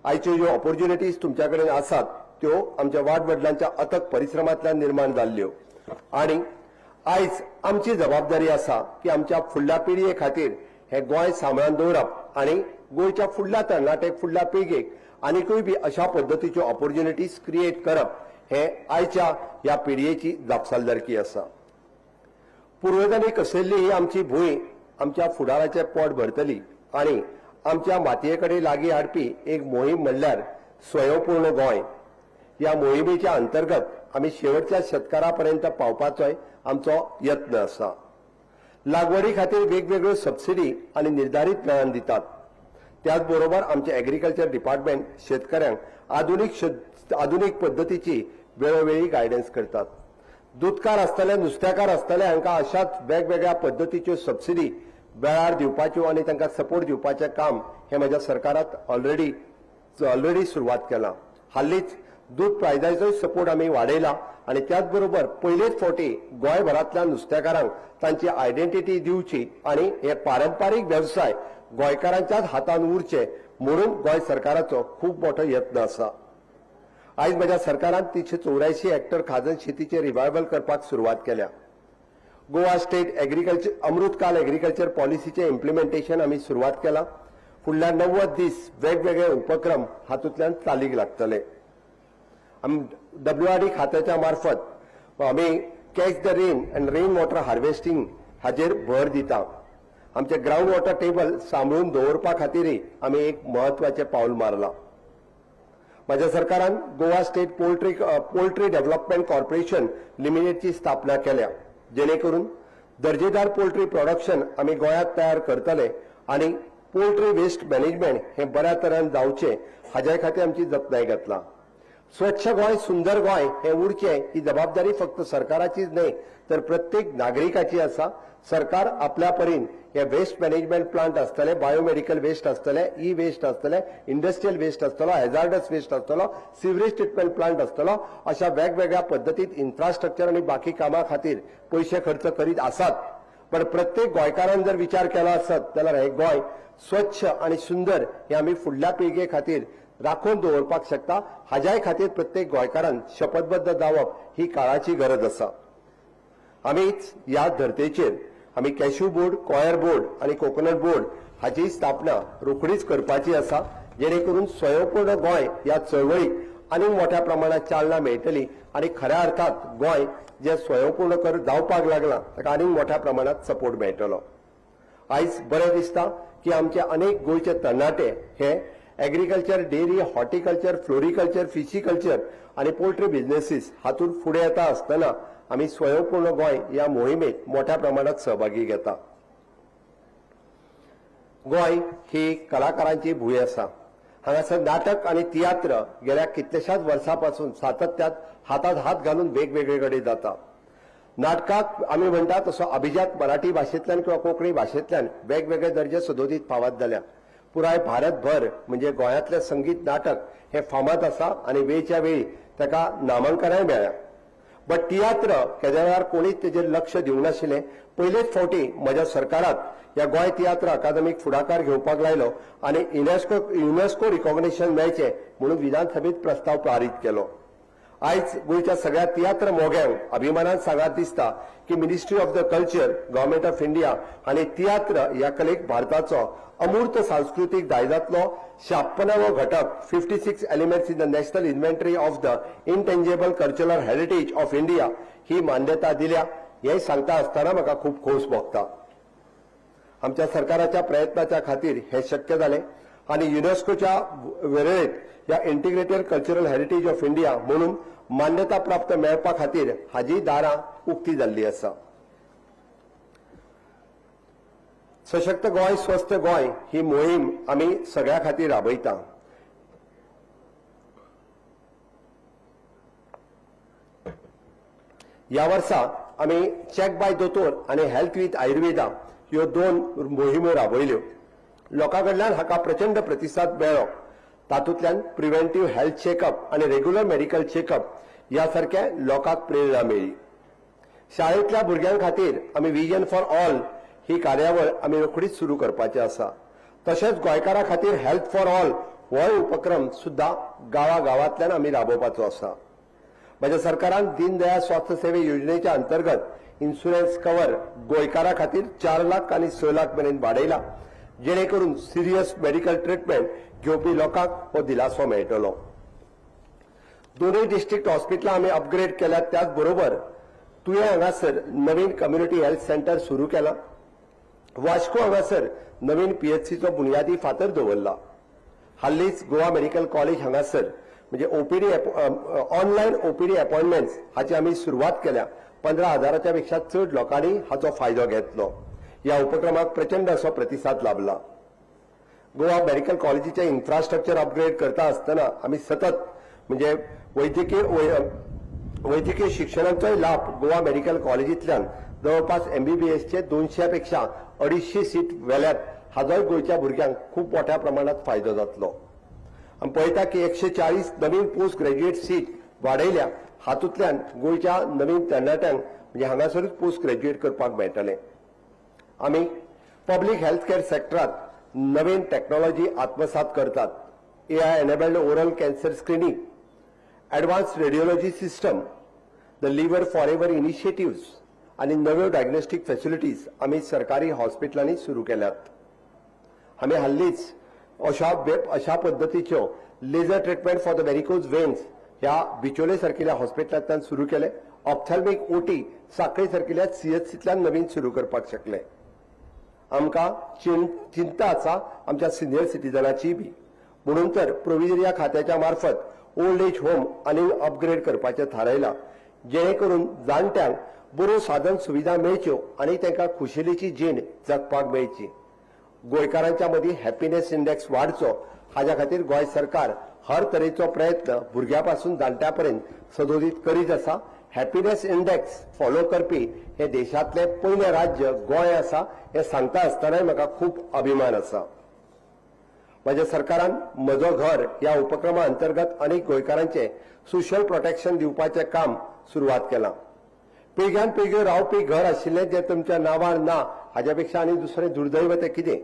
आयच्यो ज्यो ऑपॉर्च्युनिटीज तुमच्या कडेन आसात त्यो आमच्या वाडवडिलांच्या अथक परिश्रमांतल्यान निर्माण जाल्ल्यो आणि आयज आमची जबाबदारी आसा की आमच्या फुडल्या पिळये खातीर हे गोंय सांबाळून दवरप आणि गोंयच्या फुडल्या तरणाटेक, फुडल्या पिळगेक आनीकूय बी अशा पद्दतीच्यो ऑपॉर्च्युनिटीज क्रिएट करप हे आयच्या ह्या पिळयेची जापसालदारकी आसा. पूर्वजांनी कसयल्ली ही आमची भूंय आमच्या फुडाराचें पोट भरतली आणि आमच्या मातयेकडे लागीं हाडपी एक मोहीम म्हणल्यार स्वयंपूर्ण गोंय. ह्या मोहिमेच्या अंतर्गत आमी शेवटच्या शेतकारापर्यंत पावपाचोय आमचो यत्न आसा. लागवडी खातीर वेगवेगळ्यो सबसिडी आणि निर्धारीत प्लॅन दितात. त्याच बरोबर आमचे एग्रीकल्चर डिपार्टमेंट शेतकऱ्यांक आधुनीक पद्दतीची वेळोवेळी गायडन्स करतात. दूधकार आसतले, नुस्तेकार आसतले हांकां अशाच वेगवेगळ्या पद्दतीच्यो सबसिडी वेळार दिवपाच्यो आनी तांकां सपोर्ट दिवपाचें काम हे म्हज्या सरकारात ऑलरेडी सुरवात केलां. हालींच दूध प्रायजाचोय सपोर्ट आमी वाडयला आणि त्याच बरोबर पयलेच फावटी गोंयभरांतल्या नुस्तेकारांक तांची आयडेंटिटी दिवची आणि हे पारंपारीक वेवसाय गोंयकारांच्याच हातान उरचे म्हणून गोंय सरकाराचो खूप मोठो यत्न आसा. आयज म्हज्या सरकारान 384 हेक्टर खाजन शेतीचे रिवायवल करपाक सुरवात केल्या. गोवा स्टेट एग्रीकल्चर अमृतकाल एग्रीकल्चर पॉलिसीचे इम्प्लिमेंटेशन आमी सुरवात केला. फुडल्या 90 दीस वेगवेगळे उपक्रम हातूंतल्यान चालीक लागतले. WRD खात्याच्या मार्फत आमी catch the rain and rain water harvesting हाचेर भर दिता. आमचे ग्राउंड वॉटर टेबल सांबाळून दवरपा खातीरय आमी एक म्हत्वाचें पावल मारलां. माझ्या सरकारान Goa state poultry development corporation लिमिटेडची स्थापना केल्या, जेणेकरून दर्जेदार पोल्ट्री प्रोडक्शन आमी गोंयांत तयार करतले आणि पोल्ट्री वेस्ट मॅनेजमेंट हे बऱ्या तरेन जावचे हाचे खातीर आमची जतनाय घेतला. स्वच्छ गोंय, सुंदर गोंय हे उरचे ही जबाबदारी फक्त सरकाराचीच न्हय तर प्रत्येक नागरिकाची आसा. सरकार आपल्या परीन हे वेस्ट मॅनेजमेंट प्लांट आसतले, बायोमेडिकल वेस्ट आसतले, ई वेस्ट आसतले, इंडस्ट्रियल वेस्ट आसतलो, हॅझार्डस वेस्ट आसतलो, सिवरेज ट्रिटमेंट प्लांट आसतलो, अशा वेगवेगळ्या पद्दतीत इन्फ्रास्ट्रक्चर आणि बाकी कामां खातीर पयशे खर्च करीत आसात. पण प्रत्येक गोंयकारान जर विचार केला आसत जाल्यार हे गोंय स्वच्छ आणि सुंदर हे आमी फुडल्या पिळगे खातीर राखून दवरपाक शकता. हाज्याय खातीर प्रत्येक गोंयकारान शपथबद्ध जावप ही काळाची गरज आसा. आमीच ह्या धर्तेचेर आमी कॅश्यू बोर्ड, कॉयर बोर्ड आणि कोकोनट बोर्ड हाची स्थापना रोखडीच करपाची आसा, जेणेकरून स्वयंपूर्ण गोंय ह्या चळवळीक आनीक मोठ्या प्रमाणात चालना मेळटली आणि खऱ्या अर्थात गोंय जे स्वयंपूर्ण कर जावपाक लागला ताका आनीक मोठ्या प्रमाणात सपोर्ट मेळटलो. आयज बरें दिसता की आमचे अनेक गोंयचे तरणाटे हे एग्रीकल्चर, डेरी, हॉर्टिकल्चर, फ्लोरिकल्चर, फिशिकल्चर आणि पोल्ट्री बिझनेसीस हातूंत फुडें येता आसतना आमी स्वयंपूर्ण गोंय ह्या मोहिमेत मोठ्या प्रमाणात सहभागी घेता. गोंय ही कलाकारांची भूंय आसा. हांगासर नाटक आणि तियात्र गेल्या कितल्याशाच वर्सांपासून सातत्यात हातात हात घालून वेगवेगळे कडेन जाता. नाटकाक आमी म्हणटा तसो अभिजात मराठी भाशेंतल्यान किंवा कोंकणी भाशेंतल्यान वेगवेगळे दर्जे सदोदीत फावत जाल्या. पुराय भारतभर म्हणजे गोंयांतलें संगीत नाटक हे फामाद आसा आणि वेळच्या वेळी ताका नामांकनय मेळ्ळ्या. बट तियात्र केद्या वेळार कोणीच तेजेर लक्ष दिवंक नाशिल्लें. पयलेच फावटी म्हज्या सरकारात ह्या गोंय तियात्र अकादमीक फुडाकार घेवपाक लायलो आनी युनेस्को रिकॉग्निशन मेळचें म्हणून विधानसभेत प्रस्ताव पारीत केलो. आयज गोंयच्या सगळ्या तियात्र मोग्यांक अभिमानान सांगात दिसता की ministry of the culture, government of India हांणी तियात्र ह्या कलेक भारताचो अमूर्त सांस्कृतीक दायजांतलो 56वो घटक 56 elements in the national inventory of the intangible cultural heritage of India ही मान्यता दिल्या. हें सांगता आसतना म्हाका खूब खोस भोगता. आमच्या सरकाराच्या प्रयत्नाच्या खातीर हे शक्य जालें आणि युनेस्कोच्या वेळेरेंत ह्या integrated cultural heritage of India म्हणून मान्यता प्राप्त मेळपा खातीर हाजी दारां उक्ती जाल्ली आसा. सशक्त गोंय, स्वस्थ गोंय ही मोहीम आमी सगळ्या खातीर राबयता. ह्या वर्सा आमी चॅक बाय दोतोर आणि हेल्थ विथ आयुर्वेदा ह्यो 2 मोहिमो राबयल्यो. लोकांकडल्यान हाका प्रचंड प्रतिसाद मेळ्ळो. तातूंतल्यान प्रिव्हेंटिव्ह हेल्थ चेकअप आणि रेग्युलर मेडिकल चेकअप ह्या सारख्या लोकांक प्रेरणा मेळ्ळी. शाळेंतल्या भुरग्यां खातीर आमी विजन फॉर ऑल ही कार्यावळ आमी रोखडीच सुरू करपाची आसा. तशेंच गोंयकारां खातीर हेल्थ फॉर ऑल हो उपक्रम सुद्धा गांवांतल्यान आमी राबोवपाचो आसा. म्हज्या सरकारान दीनदयाळ स्वास्थ्य सेवे योजनेच्या अंतर्गत इन्शुरन्स कव्हर गोंयकारां खातीर 4 लाख आनी 6 लाख मेरेन वाडयला, जेणे करून सिरियस मेडिकल ट्रिटमेंट घेवपी लोकांक हो दिलासो मेळटलो. दोनूय डिस्ट्रिक्ट हॉस्पिटलां आमी अपग्रेड केल्यात. त्याच बरोबर तुयें हांगासर नवीन कम्युनिटी हेल्थ सेंटर सुरू केला. वास्को हांगासर नवीन पीएचसीचो बुनयादी फातर दवरला. हाल्लीच गोवा मेडिकल कॉलेज हांगासर म्हणजे ओपीडी ऑनलायन ओपीडी अपॉइंटमेंट्स हाची आमी सुरवात केल्या. 15,000च्या पेक्षा चड लोकांनी हाचो फायदो घेतलो. ह्या उपक्रमाक प्रचंड असो प्रतिसाद लाभला. गोवा मेडिकल कॉलेजीचे इन्फ्रास्ट्रक्चर अपग्रेड करता आसतना आमी सतत म्हणजे वैद्यकीय शिक्षणाचोय लाभ गोवा मेडिकल कॉलेजींतल्यान जवळपास MBBSचे 200 पेक्षा 250 सीट वेल्यात. हाजोय गोंयच्या भुरग्यांक खूप मोठ्या प्रमाणात फायदो जातलो. आमी पळयता की 140 नवीन पोस्ट ग्रॅज्युएट सीट वाडयल्या. हातूंतल्यान गोंयच्या नवीन तरणाट्यांक म्हणजे हांगासरूच पोस्ट ग्रॅज्युएट करपाक मेळटलें. आमी पब्लीक हेल्थ केअर सेक्टरांत नवीन टेक्नॉलॉजी आत्मसात करतात. AI enabled oral cancer screening, advance radiology system, the liver forever initiatives आणि नव्यो डायग्नोस्टिक फॅसिलिटीज आमी सरकारी हॉस्पिटलांनी सुरू केल्यात. आमी हाल्लीच अशा पद्धतीच्यो laser treatment for the varicose veins ह्या बिचोले सारकिल्या हॉस्पिटलांतल्यान सुरू केले. ऑप्थॅल्मिक OT सांखळी सारकिल्या CHCतल्यान नवीन सुरू करपाक शकले. आमकां चिंता आसा आमच्या सिनियर सिटीजनाची बी. म्हणून तर प्रोव्हिजन खात्याच्या मार्फत ओल्ड एज होम आनी अपग्रेड करपाचें थारायलां, जेणे करून जाणट्यांक बऱ्यो साधन सुविधा मेळच्यो आनी तांकां खुशेलीची जीण जगपाक मेळची. गोंयकारांच्या मदीं हॅपीनेस इंडेक्स वाडचो हाच्या खातीर गोंय सरकार हर तरेचो प्रयत्न भुरग्यां जाणट्या पर्यंत सदोदीत करीत आसा. हॅपीनेस इंडेक्स फॉलो करपी हे देशांतले पयले राज्य गोंय आसा हें सांगता आसतनाय म्हाका खूब अभिमान आसा. म्हज्या सरकारान म्हजो घर ह्या उपक्रमा अंतर्गत अनेक गोंयकारांचे सोशल प्रोटेक्शन दिवपाचें काम सुरवात केलां. पिळग्यान पिळग्यो रावपी घर आशिल्लें जें तुमच्या नांवार ना हाच्या पेक्षा आनी दुसरें दुर्दैव तें कितें.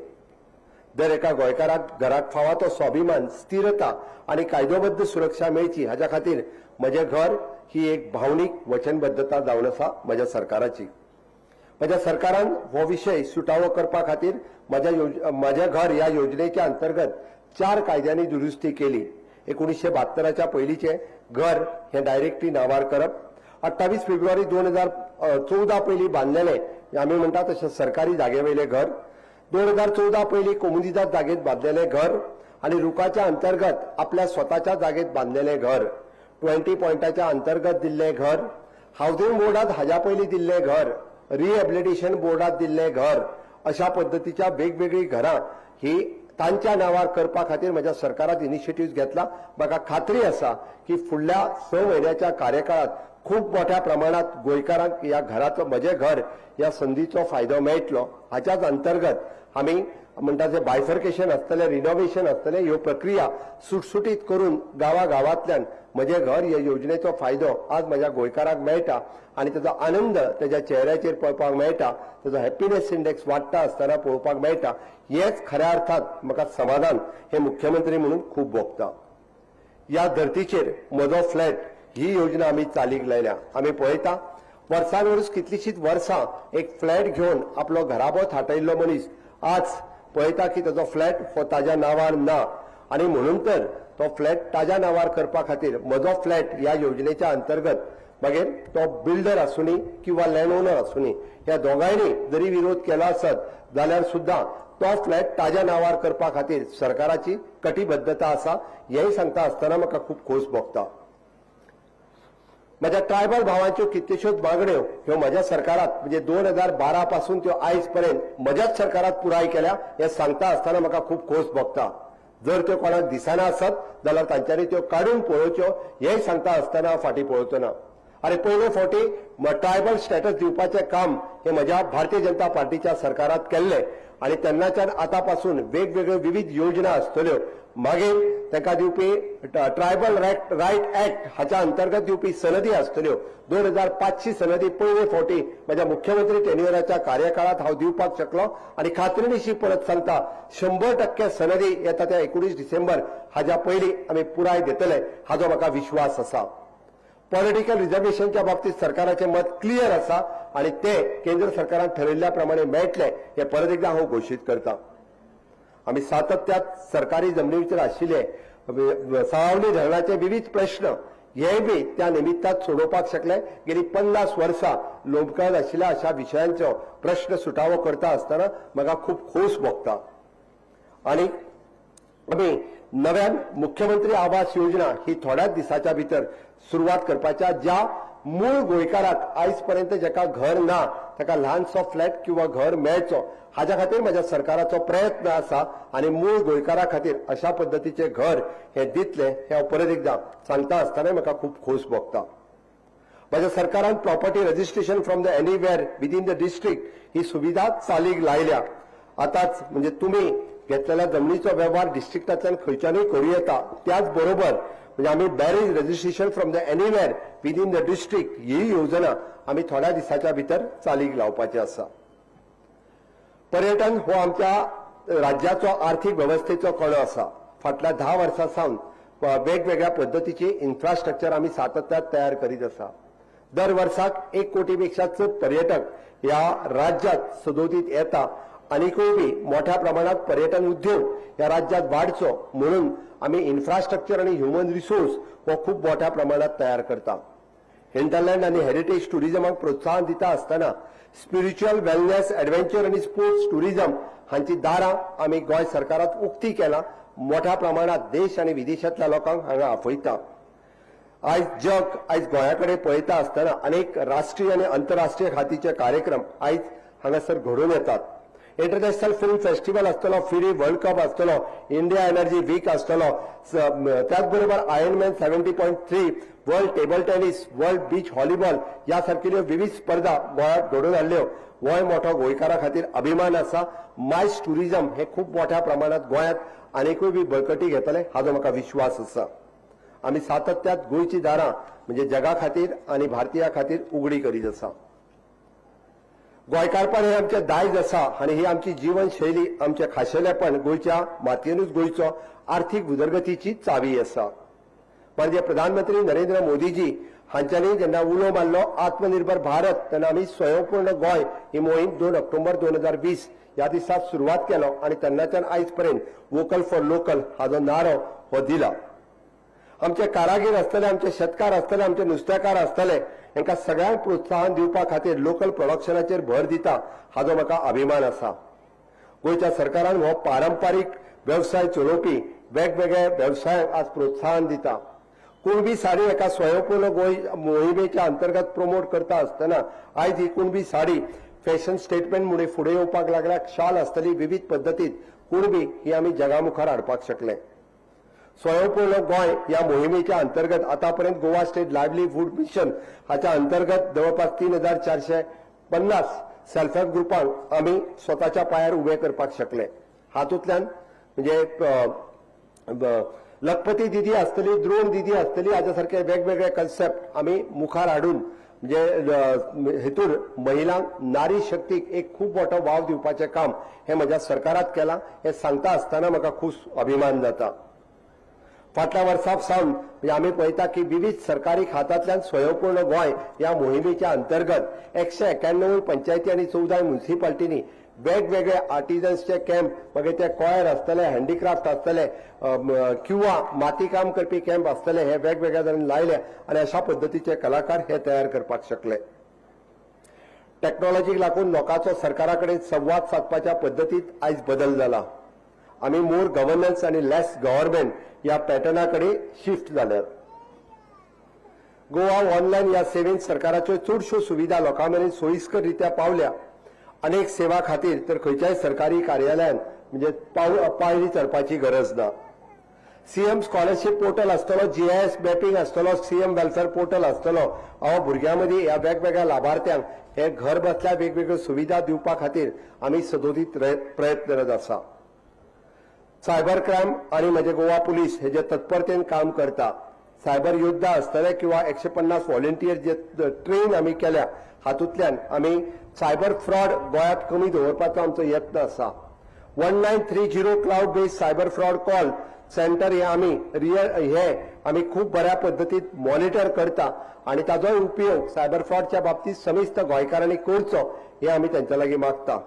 दर एका गोंयकाराक घराक फावा तो स्वाभिमान, स्थिरता आनी कायदोबद्द सुरक्षा मेळची हाच्या खातीर म्हजें घर ही एक भावनीक वचनबद्धता जावन आसा म्हज्या सरकाराची. म्हज्या सरकारान हो विशय सुटावो करपा खातीर म्हजें घर ह्या योजनेच्या अंतर्गत 4 कायद्यांनी दुरुस्ती केली. 1972च्या पयलींचे घर हे डायरेक्टली नांवार करप, 28 फेब्रुवारी 2014 पयलीं बांदलेले आमी म्हणटा तशें सरकारी जागेवयले घर, 2014 पयलीं कोमुनिदाद जागेत बांदलेले घर आणि रुकाच्या अंतर्गत आपल्या स्वताच्या जागेत बांदलेले घर, 20 पॉयंटाच्या अंतर्गत दिल्ले घर, हाऊसिंग बोर्डात हाज्या पयलीं दिल्ले घर, रिहॅबिलिटेशन बोर्डात दिल्ले घर, अशा पद्धतीच्या वेगवेगळी घरां ही तांच्या नांवार करपा खातीर म्हज्या सरकारान इनिशिएटिव्ह घेतला. म्हाका खात्री आसा की फुडल्या 6 म्हयन्याच्या कार्यकाळात खूप मोठ्या प्रमाणात गोंयकारांक ह्या घराचो म्हजें घर ह्या संदीचो फायदो मेळटलो. हाच्याच अंतर्गत आमी म्हणटा जे बायफर्केशन आसतलें, रिनोव्हेशन आसतलें, ह्यो प्रक्रिया सुटसुटीत करून गांवांतल्यान म्हजें घर ह्या योजनेचो फायदो आज म्हज्या गोंयकारांक मेळटा आनी ताचो आनंद ताच्या चेहऱ्याचेर पळोवपाक मेळटा, ताचो हॅपीनेस इंडेक्स वाडटा आसतना पळोवपाक मेळटा. हेच खऱ्या अर्थात म्हाका समाधान हे मुख्यमंत्री म्हणून खूब भोगता. ह्या धर्तीचेर म्हजो फ्लॅट ही योजना आमी चालीक लायल्या. आमी पळयता वर्सान वर्स कितलींशींच वर्सां एक फ्लॅट घेवन आपलो घराबो थाटयल्लो मनीस आज पळयता की ताचो फ्लॅट हो ताज्या नांवार ना आनी म्हणून तर तो फ्लॅट ताज्या नांवार करपा खातीर म्हजो फ्लॅट ह्या योजनेच्या अंतर्गत मागीर तो बिल्डर आसूनी किंवा लँड ओनर आसूनी ह्या दोगांयनी जरी विरोध केलो आसत जाल्यार सुद्दां तो फ्लॅट ताज्या नांवार करपा खातीर सरकाराची कटिबद्धता आसा. हेंय सांगता आसतना म्हाका खूब खोस भोगता. म्हज्या ट्रायबल भावांच्यो कितल्योश्योच मागण्यो ह्यो म्हज्या सरकारात म्हणजे 2012 पासून त्यो आयज पर्यंत म्हज्याच सरकारात पुराय केल्या हें सांगता आसतना म्हाका खूब खोस भोगता. जर त्यो कोणाक दिसना आसत जाल्यार तांच्यांनी त्यो काडून पळोवच्यो हेंय सांगता आसतना फाटीं पळोवचो ना. अरे पयले फावटी ट्रायबल स्टेटस दिवपाचें काम हे म्हज्या भारतीय जनता पार्टीच्या सरकारात केल्लें आनी तेन्नाच्यान आतां पासून वेगवेगळ्यो विविध योजना आसतल्यो. मागीर ताका दिवपी ट्रायबल रायट ऍक्ट हाच्या अंतर्गत दिवपी सनदी आसतल्यो. 2500 सनदी पयले फावटी म्हज्या मुख्यमंत्री टेन्युअराच्या कार्यकाळात हांव दिवपाक शकलो आनी खात्रीनिशी परत सांगता 100% सनदी येता त्या 19 डिसेंबर हाच्या पयलीं आमी पुराय दितले हाचो म्हाका विश्वास आसा. पॉलिटिकल रिझर्वेशनच्या बाबतीत सरकाराचे मत क्लियर आसा आणि ते केंद्र सरकारान ठरयल्ल्या प्रमाणे मेळटले हे परत एकदा हांव घोशीत करता. आमी सातत्यात सरकारी जमनीचेर आशिल्ले सावली धरणाचे विविध प्रश्न हे बी त्या निमित्तात सोडोवपाक शकले. गेली 50 वर्सां लोंबकळत आशिल्ल्या अशा विशयांचो प्रश्न सुटावो करता आसतना म्हाका खूब खोस भोगता. आनी आमी नव्यान मुख्यमंत्री आवास योजना ही थोड्याच दिसाच्या भितर सुरवात करपाच्या ज्या मूळ गोंयकाराक आयज पर्यंत जाका घर ना ताका ल्हानसो फ्लॅट किंवा घर मेळचो हाच्या खातीर म्हज्या सरकाराचो प्रयत्न आसा आनी मूळ गोंयकारा खातीर अशा पद्धतीचे घर हे दितले हे हांव परत एकदा सांगता आसतना म्हाका खूब खोस भोगता. म्हज्या सरकारान property registration from the anywhere within the district ही सुविधा चालीक लायल्या. आताच म्हणजे तुमी घेतलेल्या जमनीचो वेव्हार डिस्ट्रिक्टांतल्यान खंयच्यानूय करूं येता. त्याच बरोबर म्हणजे आमी marriage registration from the anywhere within the district ही योजना आमी थोड्या दिसाच्या भितर चालीक लावपाची आसा. पर्यटन हो आमच्या राज्याचो आर्थीक वेवस्थेचो कणो आसा. फाटल्या 10 वर्सां सावन वेगवेगळ्या पद्धतीची इन्फ्रास्ट्रक्चर आमी सातत्यात तयार करीत आसा. दर वर्साक 1 कोटीपेक्षा चड पर्यटक ह्या राज्यात सदोदीत येता. आनीकूय बी मोठ्या प्रमाणात पर्यटन उद्योग ह्या राज्यात वाडचो म्हणून आमी इन्फ्रास्ट्रक्चर आणि ह्युमन रिसोर्स हो खूब मोठ्या प्रमाणात तयार करता. हिंटरलँड आणि हेरिटेज टुरिझमाक प्रोत्साहन दिता आसतना स्पिरिच्युअल वेलनेस एडव्हेंचर आणि स्पोर्ट्स टुरिझम हांची दारां आमी गोंय सरकारात उक्ती केला. मोठ्या प्रमाणात देश आणि विदेशांतल्या लोकांक हांगा आपयता. आयज गोंयाकडे पळयता आसतना अनेक राष्ट्रीय आणि आंतरराष्ट्रीय खातीचे कार्यक्रम आयज हांगासर घडून येतात. इंटरनॅशनल फिल्म फेस्टिवल आसतलो, फिरी वर्ल्ड कप आसतलो, इंडिया एनर्जी वीक आसतलो, त्याच बरोबर Ironman 70.3, world table tennis, world beach volleyball या सारकिल्यो विविध स्पर्धा गोंयांत घडून हाडल्यो. गोंय मोठो गोंयकारा खातीर अभिमान आसा. मायज टुरिझम हे खूब मोठ्या प्रमाणात गोंयांत आनीकूय बी बळकटी घेतले हाचो म्हाका विश्वास आसा. आमी सातत्यात गोंयची दारां म्हणजे जगा खातीर आनी भारतीया खातीर उगडी करीत आसा. गोंयकारपण हे आमचें दायज आसा आनी ही आमची जीवनशैली आमचें खाशेलेपण गोंयच्या मातयेनूच गोंयचो आर्थीक उदरगतीची चावी आसा. म्हणजे प्रधानमंत्री नरेंद्र मोदीजी हांच्यांनी जेन्ना उलो मारलो आत्मनिर्भर भारत तेन्ना आमी स्वयंपूर्ण गोंय ही मोहीम 2 ऑक्टोबर 2020 ह्या दिसा सुरवात केलो आनी तेन्नाच्यान आयज पर्यंत वोकल फॉर लोकल हाचो नारो हो दिला. आमचे कारागीर आसतले, आमचे शेतकार आसतले, आमचे नुस्तेकार आसतले, हांकां सगळ्यांक प्रोत्साहन दिवपा खातीर लोकल प्रोडक्शनाचेर भर दिता हाचो म्हाका अभिमान आसा. गोंयच्या सरकारान हो पारंपारीक व्यवसाय चलोवपी वेगवेगळ्या व्यवसायांक आज प्रोत्साहन दिता. कुणबी साडी एका स्वयंपूर्ण गोंय मोहिमेच्या अंतर्गत प्रमोट करता आसतना आयज ही कुणबी साडी फॅशन स्टेटमेंट म्हणून फुडें येवपाक लागल्या. शाल आसतली विविध पद्दतीत कुणबी ही आमी जगा मुखार हाडपाक शकले. स्वयंपूर्ण गोंय या मोहिमेच्या अंतर्गत आतापर्यंत गोवा स्टेट लायव्हलीहूड मिशन हाच्या अंतर्गत जवळपास 3450 सेल्फ हेल्प ग्रुपांक आमी स्वताच्या पायार उभे करपाक शकले. हातूंतल्यान म्हणजे लखपती दिदी आसतली, द्रोण दिदी आसतली, हाच्या सारखे वेगवेगळे कन्सेप्ट आमी मुखार हाडून म्हणजे हेतून महिलांक नारी शक्तीक एक खूब मोठो वाव दिवपाचें काम हे म्हज्या सरकारात केलां. हे सांगता आसतना म्हाका खूब अभिमान जाता. फाटल्या वर्सा सावन म्हणजे आमी पळयता की विविध सरकारी खात्यांतल्यान स्वयंपूर्ण गोंय या मोहिमेच्या अंतर्गत 191 पंचायती आनी 14 म्युनिसिपालिटींनी वेगवेगळे आर्टिजन्सचे कॅम्प, मागीर ते कॉयर आसतले, हँडीक्राफ्ट आसतले किंवा मातीकाम करपी कॅम्प आसतले, हे वेगवेगळ्या जाणांनी लायले आनी अशा पद्दतीचे कलाकार हे तयार करपाक शकले. टॅक्नॉलॉजीक लागून लोकांचो सरकारा कडेन संवाद साधपाच्या पद्दतीत आयज बदल जाला. आमी मोर गव्हर्नन्स आनी लेस गव्हर्नमेंट या पॅटर्ना कडेन शिफ्ट जाल्यात. गोवा ऑनलायन ह्या सेवेंत सरकाराच्यो चडश्यो सुविधा लोकां मेरेन सोयीस्कर रित्या पावल्या. अनेक सेवा खातीर तर खंयच्याय सरकारी कार्यालयान म्हणजे पायरी चडपाची गरज ना. सीएम स्कॉलरशीप पोर्टल आसतलो, GIS मॅपिंग आसतलो, सीएम वेलफेअर पोर्टल आसतलो, हांव भुरग्यां मदीं ह्या वेगवेगळ्या लाभार्थ्यांक हे घर बसल्या वेगवेगळ्यो सुविधा दिवपा खातीर आमी सदोदीत प्रयत्नरत आसा. सायबर क्रायम आणि म्हणजे गोवा पुलीस हे जे तत्परतेन काम करता, सायबर योद्धा आसतले किंवा 150 व्हॉलंटियर जे ट्रेन आमी केल्या, हातूंतल्यान आमी सायबर फ्रॉड गोंयांत कमी दवरपाचो आमचो यत्न आसा. 1930 cloud based cyber fraud call centre हे आमी खूब बऱ्या पद्दतीत मॉनिटर करता आणि ताजो उपयोग सायबर फ्रॉडच्या बाबतीत समिस्त गोंयकारांनी करचो हे आमी तांच्या लागीं मागता.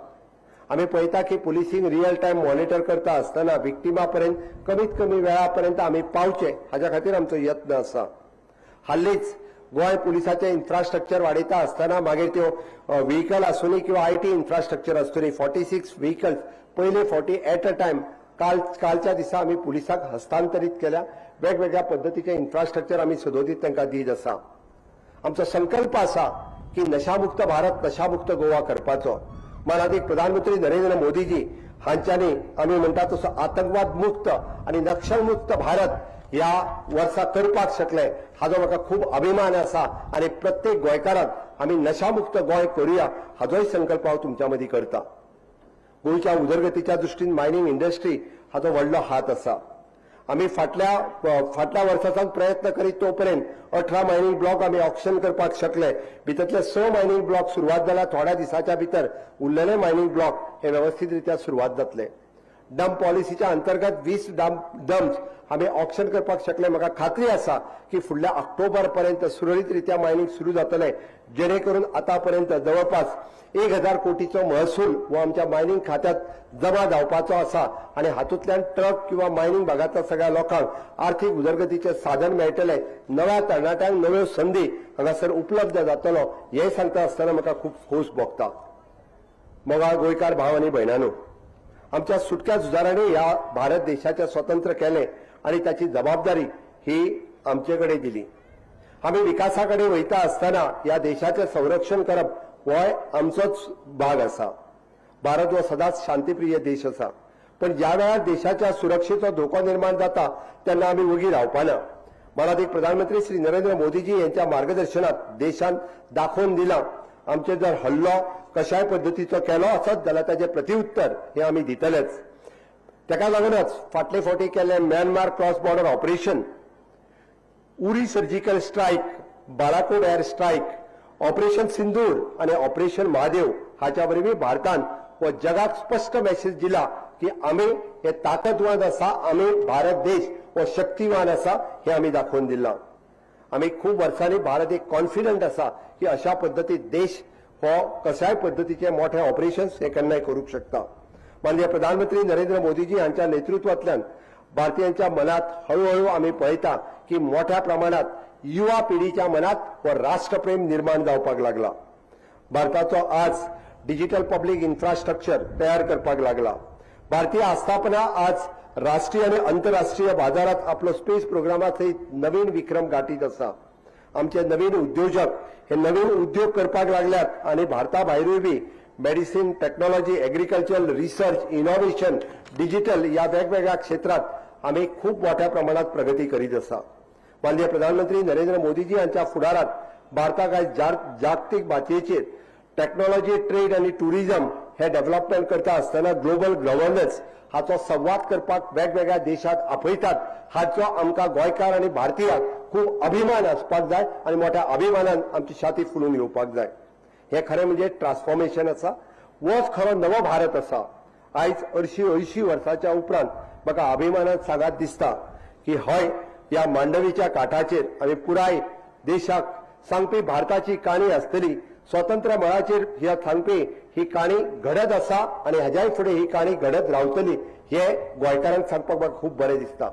आमी पळयता की पुलिसींग रियल टायम मॉनिटर करता आसतना विक्टिमा पर्यंत कमीत कमी वेळा पर्यंत आमी पावचे हाच्या खातीर आमचो यत्न आसा. हालींच गोंय पुलिसाचें इन्फ्रास्ट्रक्चर वाडयता आसतना मागीर त्यो व्हेकल आसूनी किंवा IT इन्फ्रास्ट्रक्चर आसूनी 46 व्हेकल्स पयले 40 एट अ टायम कालच्या दिसा आमी पुलिसाक हस्तांतरीत केल्या. वेगवेगळ्या पद्दतीचें इन्फ्रास्ट्रक्चर आमी सदोदीत तांकां दीत आसा. आमचो संकल्प आसा की नशामुक्त भारत, नशामुक्त गोवा करपाचो. माननीय प्रधानमंत्री नरेंद्र मोदीजी हांच्यांनी आमी म्हणटा तसो आतंकवाद मुक्त आणि नक्षल मुक्त भारत या वर्सा करपाक शकले हाजो म्हाका खूब अभिमान आसा आणि प्रत्येक गोंयकाराक आमी नशामुक्त गोंय करूया हाजोय संकल्प हांव तुमच्या मदीं करता. गोंयच्या उदरगतीच्या दृश्टीन मायनिंग इंडस्ट्री हाचो व्हडलो हात आसा. आमी फाटल्या वर्सासान प्रयत्न करीत तोपर्यंत 18 मायनिंग ब्लॉक आमी ऑक्शन करपाक शकले. भितरले 6 मायनिंग ब्लॉक सुरवात जाल्या. थोड्या दिसाच्या भितर उरलेले मायनिंग ब्लॉक हे व्यवस्थित रित्या सुरवात जातले. डंप पॉलिसीच्या अंतर्गत 20 डम्प्स आमी ऑक्शन करपाक शकले. म्हाका खात्री आसा की फुडल्या ऑक्टोबर पर्यंत सुरळीत रित्या मायनिंग सुरू जातले, जेणे करून आतापर्यंत जवळपास 1000 कोटीचो महसूल हो आमच्या मायनिंग खात्यात जमा जावपाचो आसा आणि हातूंतल्यान ट्रक किंवा मायनिंग भागातल्या सगळ्या लोकांक आर्थीक उदरगतीचे साधन मेळटले. नव्या तरणाट्यांक नव्यो संदी हांगासर उपलब्ध जातलो हे सांगता आसतना म्हाका खूब खोस भोगता. मोगाळ गोंयकार भाव आनी भयणांनो, आमच्या सुटक्या झुजाऱ्यांनी ह्या भारत देशाचे स्वतंत्र केले आणि त्याची जबाबदारी ही आमचे कडेन दिली. आमी विकासा कडेन वयता आसतना ह्या देशाचें संरक्षण करप हो आमचोच भाग आसा. भारत हो सदांच शांतीप्रिय देश आसा, पण ज्या वेळार देशाच्या सुरक्षेचो धोको निर्माण जाता तेन्ना आमी वगी रावपाना. माननीय प्रधानमंत्री श्री नरेंद्र मोदीजी यांच्या मार्गदर्शनात देशान दाखोवन दिला आमचे जर हल्लो कशाय पद्दतीचो केलो आसत जाल्यार ताचे प्रत्युत्तर हे आमी दितलेच. ताका लागूनच फाटले फावटी केल्ले Myanmar cross border operation, Uri surgical strike, Balakot air strike, operation Sindoor आणि ऑपरेशन महादेव हाच्या वरवीं भारतान हो जगाक स्पष्ट मेसेज दिला की आमी हे ताकदवान आसा, आमी भारत देश हो शक्तिवान आसा हे आमी दाखोवन दिला. आमी खूब वर्सांनी भारत एक कॉन्फिडंट आसा की अशा पद्दतीत देश हो कशाय पद्दतीचे मोठे ऑपरेशन्स हे केन्नाय करूंक शकता. माननीय प्रधानमंत्री नरेंद्र मोदीजी हांच्या नेतृत्वांतल्यान भारतीयांच्या मनात हळूहळू आम्ही पळयता की मोठ्या प्रमाणात युवा पिढीच्या मनात व राष्ट्रप्रेम निर्माण जावपाक लागला. भारताचो आज डिजिटल पब्लिक इन्फ्रास्ट्रक्चर तयार करपाक लागला. भारतीय आस्थापना आज राष्ट्रीय आणि आंतरराष्ट्रीय बाजारात आपलो स्पेस प्रोग्रामात नवीन विक्रम गाठीत आसा. आमचे नवीन उद्योजक हे नवीन उद्योग करपाक लागल्यात आणि भारता भायरूय बी medicine, technology, agriculture, research, innovation, digital या वेगवेगळ्या क्षेत्रात आम्ही खूप मोठ्या प्रमाणात प्रगती करीत आसा. माननीय प्रधानमंत्री नरेंद्र मोदीजी यांच्या फुडारात भारताक आयज जागतीक बातयेचेर टेक्नॉलॉजी, ट्रेड आणि टुरिझम हे डेव्हलपमेंट करता आसतना ग्लोबल गव्हर्नन्स हाचो संवाद करपाक वेगवेगळ्या देशात आपयतात. हाचो आमकां गोंयकार आणि भारतीयांक खूप अभिमान आसपाक जाय आणि मोठ्या अभिमानान आमची छाती फुलून येवपाक जाय. हे खरें म्हणजे ट्रान्सफॉर्मेशन आसा. होच खरो नवो भारत आसा. आयज 80 वर्साच्या उपरांत म्हाका अभिमानान सांगात दिसता की हय, या मांडवीच्या काठाचेर आमी पुराय देशाक सांगपी भारताची काणी आसतली. स्वतंत्र मळाचेर ह्या सांगपी ही काणी घडत आसा आणि हाज्याय फुडें ही काणी घडत रावतली हे गोंयकारांक सांगपाक म्हाका खूब बरें दिसता.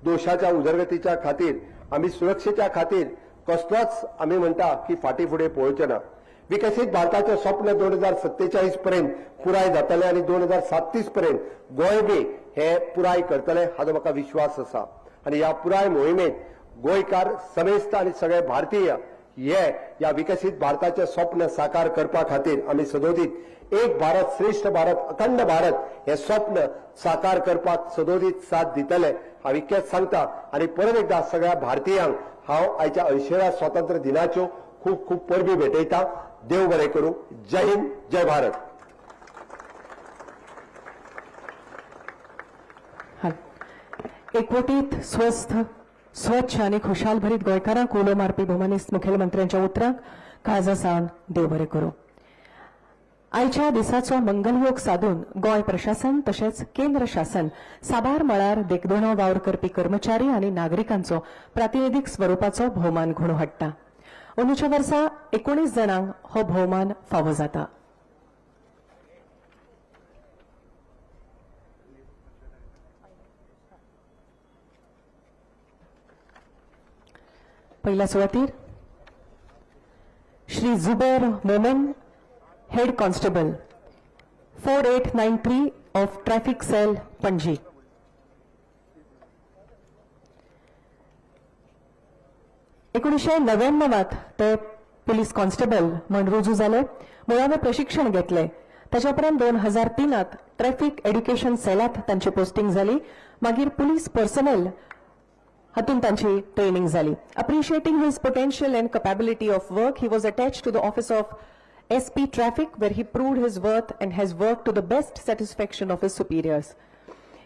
देशाच्या उदरगतीच्या खातीर आमी सुरक्षेच्या खातीर कसलोच आमी म्हणटा की फाटी फुडें पळोवचें ना. विकसीत भारताचें स्वप्न 2047 पर्यंत पुराय जातलें आणि 2037 पर्यंत गोंय बी हे पुराय करतलें हाचो म्हाका विश्वास आसा. आणि या पुराय मोहिमेत गोंयकार समेस्त आणि सगळे भारतीय या विकसित भारताचे स्वप्न साकार करपा खातीर आमी सदोदीत एक भारत श्रेष्ठ भारत अखंड भारत हे स्वप्न साकार करपाक सदोदीत साथ दितले हांव इतकेंच सांगता. आणि परत एकदा सगळ्या भारतीयांक हांव आयच्या 80व्या स्वातंत्र्य दिनाच्यो खूप खूप परबी भेटयता. देव बरें करूं. जय हिंद, जय भारत. एकवटीत स्वस्थ, स्वच्छ आणि खुशाल भरीत गोंयकारांक उलो मारपी भौमानिस्त मुखेलमंत्र्यांच्या उतराक काळजा सावन देव बरें करूं. आयच्या दिसाचो मंगलयोग साधून गोंय प्रशासन तशेंच केंद्र शासन साबार मळार देखदोणो वावर करपी कर्मचारी आणि नागरिकांचो प्रातिनिधीक स्वरुपाचो भोवमान घडोवन हाडटा. अंदूच्या वर्सा 19 जाणांक हो भोवमान फावो जाता. पहिल्या सुवातेर Shri Zubair Momen, head constable 4893 of traffic cell, Panaji. एकोणीसशे 99 ते पुलीस कॉन्स्टेबल म्हण रुजू जाले. मुळावे प्रशिक्षण घेतले. ताच्या उपरांत 2003 ट्रॅफिक एड्युकेशन सेलात तांची पोस्टिंग जाली. मागीर पुलीस पर्सनल हातून तांची ट्रेनिंग जाली. Appreciating his potential and capability of work, he was attached to the office of SP Traffic, where he proved his worth and has worked to the best satisfaction of his superiors.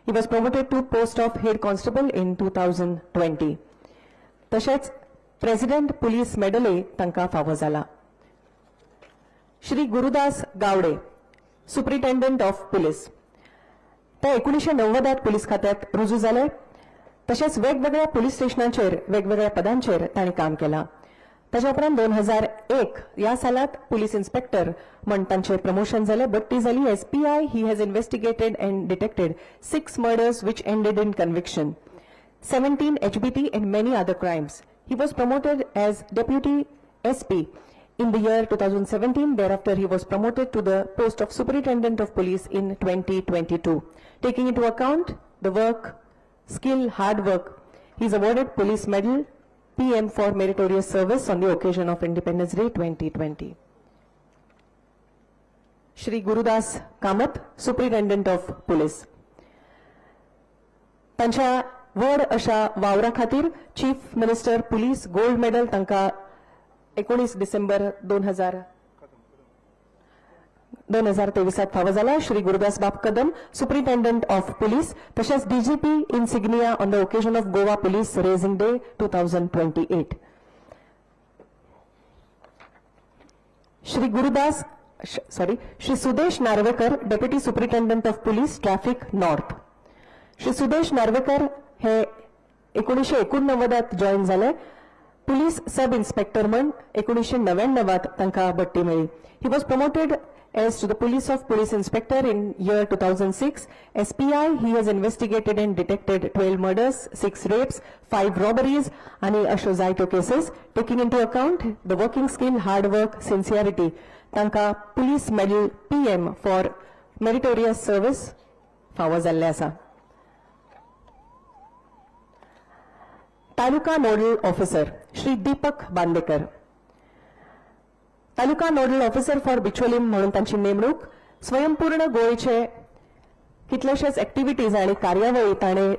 He was promoted to post of head constable in 2020. तशेंच president police मेडलय तांकां फावो जाला. Shri Gurudas Gaude, superintendent of police, ते 1990 police खात्यात रुजू जाले. तशेंच वेगवेगळ्या पुलीस स्टेशनांचेर वेगवेगळ्या पदांचेर तांणी काम केलां. ताच्या उपरांत 2001 या सालात पुलीस इन्स्पेक्टर म्हण तांचे प्रमोशन जाले. बडटी जाली. SPI, he has investigated and detected 6 murders which ended in conviction, 17 HBT and many other crimes. He was promoted as Deputy SP in the year 2017. Thereafter, he was promoted to the post of Superintendent of Police in 2022. Taking into account the work, skill, hard work, he is awarded Police Medal PM for meritorious service on the occasion of Independence Day 2020. Shri Gurudas Kamath, Superintendent of Police. तांच्या व्हड अशा वावरा खातीर chief minister police gold medal तांकां 19 December 2023 फावो जाला. Shri Gurudas Bab Kadam, superintendent of police, तशेंच DGP insignia on the occasion of Goa police raising day 2028. Shri Sudesh Narvekar, deputy superintendent of police traffic north. Shri Sudesh Narvekar हे 1989 जॉईन जाले. पुलीस सब इन्स्पेक्टर म्हण 1999 तांकां बडटी मेळ्ळी. He was promoted As to the police of police inspector in year 2006, SPI, he has investigated and detected 12 murders, 6 rapes, 5 robberies, आणि अशो जायत्यो cases. Taking into account the working skill, hard work, sincerity, तांकां police medal PM for meritorious service फावो जाल्लें आसा. Taluka nodal officer Shri Deepak Bandekar. Taluka nodal officer for Bicholim म्हणून तांची नेमणूक. स्वयंपूर्ण गोंयचे कितलेशेच ऍक्टिव्हिटीज आणि कार्यावळी ताणे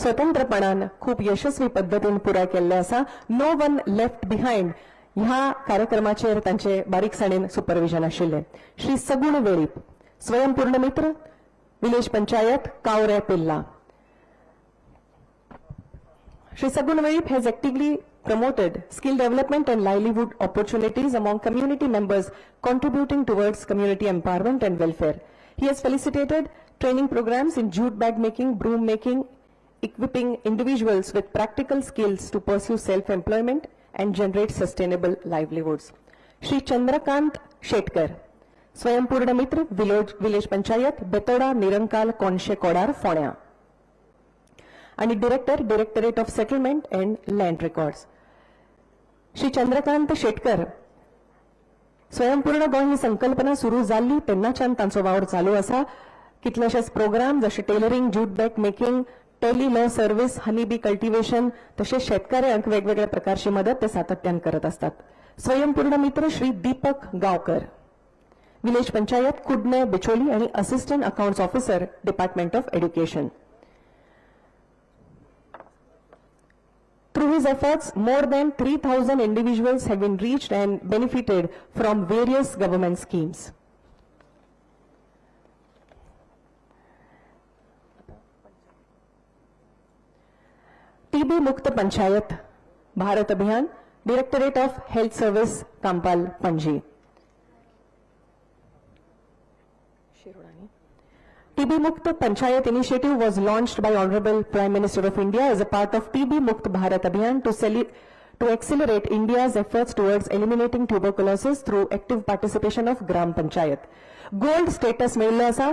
स्वतंत्रपणान खूप यशस्वी पद्धतीन पुराय केल्ले आसा. नो वन लेफ्ट बिहाइंड ह्या कार्यक्रमाचेर तांचे बारीकसाणेन सुपरविजन आशिल्ले. श्री सगुण वेळीप स्वयंपूर्ण मित्र विलेज पंचायत कावरे पिल्ला. Shri Sagun Veip has actively promoted skill development and livelihood opportunities among community members, contributing towards community empowerment and welfare. He has facilitated training programs in jute bag making, broom making, equipping individuals with practical skills to pursue self-employment and generate sustainable livelihoods. Shri Chandrakant Shetkar, Swayambhurna Mitra, Village Panchayat, Betoda, Nirankal, Konshe, Kodar, Fonya. आणि director directorate of settlement and land records. Shri Chandrakant Shetkar. स्वयंपूर्ण गोंय ही संकल्पना सुरू जाल्ली तेन्नाच्यान तांचो वावर चालू आसा. कितलेशेच प्रोग्राम जशे tailoring, jute bag making, tele law service, honey bee cultivation तसेच शेतकऱ्यांक वेगवेगळ्या प्रकारची मदत ते सातत्यान करत असतात. स्वयंपूर्ण मित्र श्री दीपक गावकर, विलेज पंचायत कुडणे बिचोली आणि assistant accounts officer, department of education. Through his efforts, more than 3,000 individuals have been reached and benefited from various government schemes. TB Mukt Panchayat Bharat Abhiyan, Directorate of Health Service, Kampal, Panji. TB Mukt Panchayat initiative was launched by Honorable Prime Minister of India as a part of TB Mukt Bharat Abhiyan to accelerate India's efforts towards eliminating tuberculosis through active participation of Gram Panchayat. Gold status मेळिल्लो आसा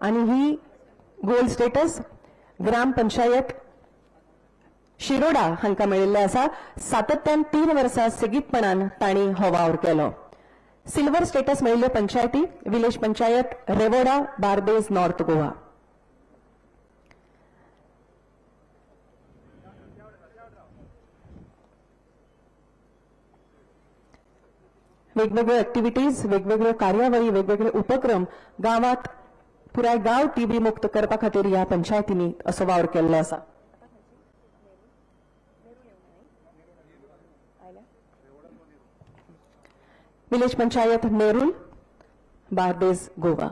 आणि ही gold status ग्राम पंचायत शिरोडा हांकां मेळिल्लें आसा. सातत्यान 3 वर्सां सेगीतपणान तांणी हो वावर केलो. सिल्वर स्टेटस मेळिल्ल्यो पंचायती विलेज पंचायत रेवोडा, बार्देस, नॉर्थ गोवा. वेगवेगळ्यो ऍक्टिव्हिटीज, वेगवेगळ्यो कार्यावळी, वेगवेगळे उपक्रम गावात पुराय गाव टीबी मुक्त करपा खातीर ह्या पंचायतींनी असो वावर केल्लो आसा. विलेज पंचायत नेरूल, बार्देस, गोवा.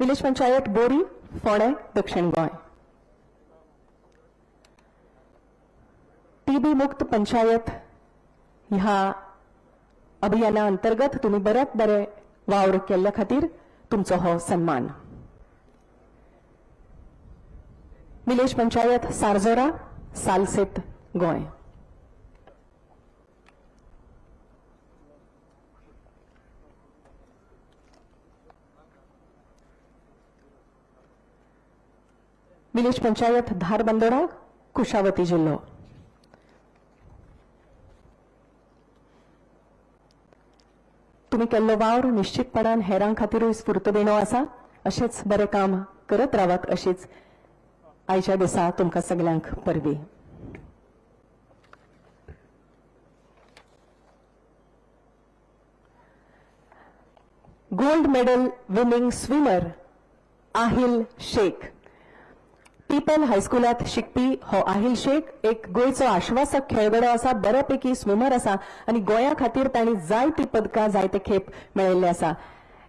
विलेज पंचायत बोरी, फोंडे, दक्षिण गोंय. टीबी मुक्त पंचायत ह्या अभियाना अंतर्गत तुम्ही बऱ्यात बरे वावर केल्ल्या खातीर तुमचो हो सन्मान. विलेज पंचायत सारजोरा, सालसेत, गोंय. विलेज पंचायत धारबांदोडा, कुशावती जिल्लो. तुम्ही केल्लो वावर निश्चितपणान हेरां खातीरूय स्फूर्तदेणो आसा. अशेंच बरें काम करत रावात अशीच आयच्या दिसा तुमकां सगळ्यांक परबी. Gold medal winning swimmer Aahil Shaikh. People हायस्कुलात शिकपी हो आहिल शेख एक गोंयचो आश्वासक खेळगडो आसा. बऱ्यापैकी स्विमर आसा आणि गोंया खातीर तांणी जायती पदकां जायते खेप मेळयल्ले आसा.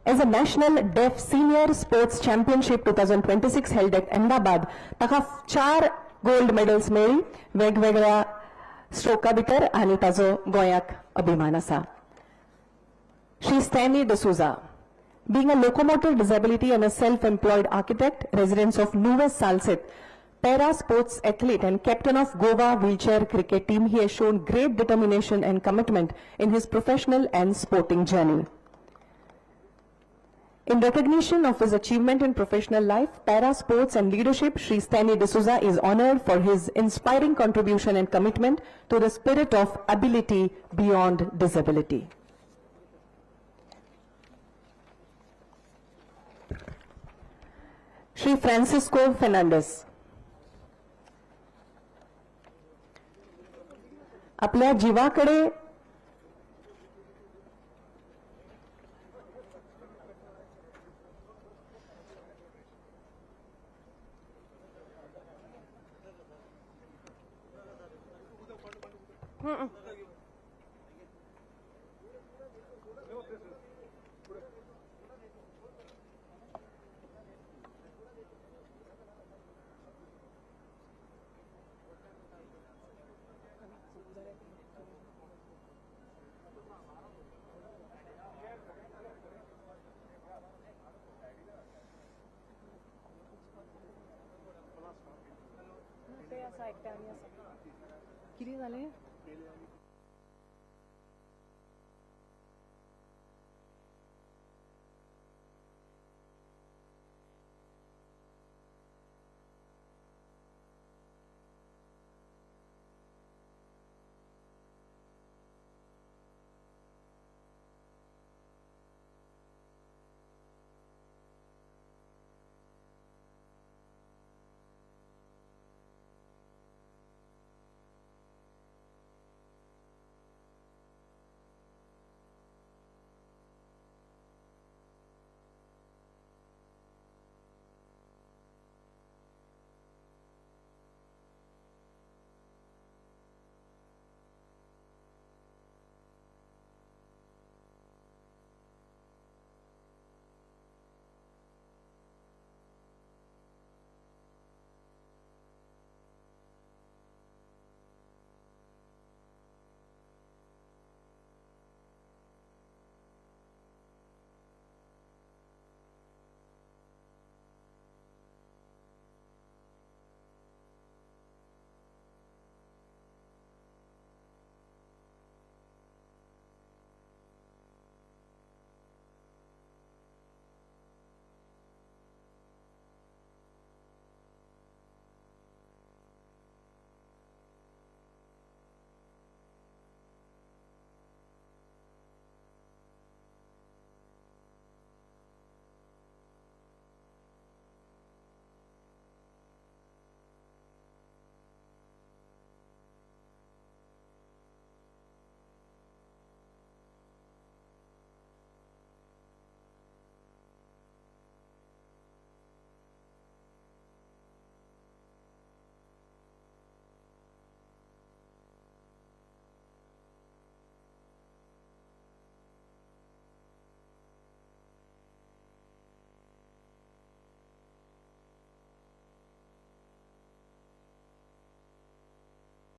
As a national deaf senior sports championship 2026 held at Ahmedabad, ताका 4 गोल्ड मेडल्स मेळ्ळी वेगवेगळ्या स्ट्रोका भितर आनी ताजो गोंयाक अभिमान आसा. Shri Stany D'Souza, Being a locomotor disability and a self-employed architect, residents of Nuves Salset, para sports athlete and captain of Goa wheelchair cricket team, he has shown great determination and commitment in his professional and sporting journey. In recognition of his achievement in professional life, para sports and leadership, Shri Stanley D'Souza is honored for his inspiring contribution and commitment to the spirit of ability beyond disability. Shri Francisco Fernandez. आपल्या जीवाकडे किती झाले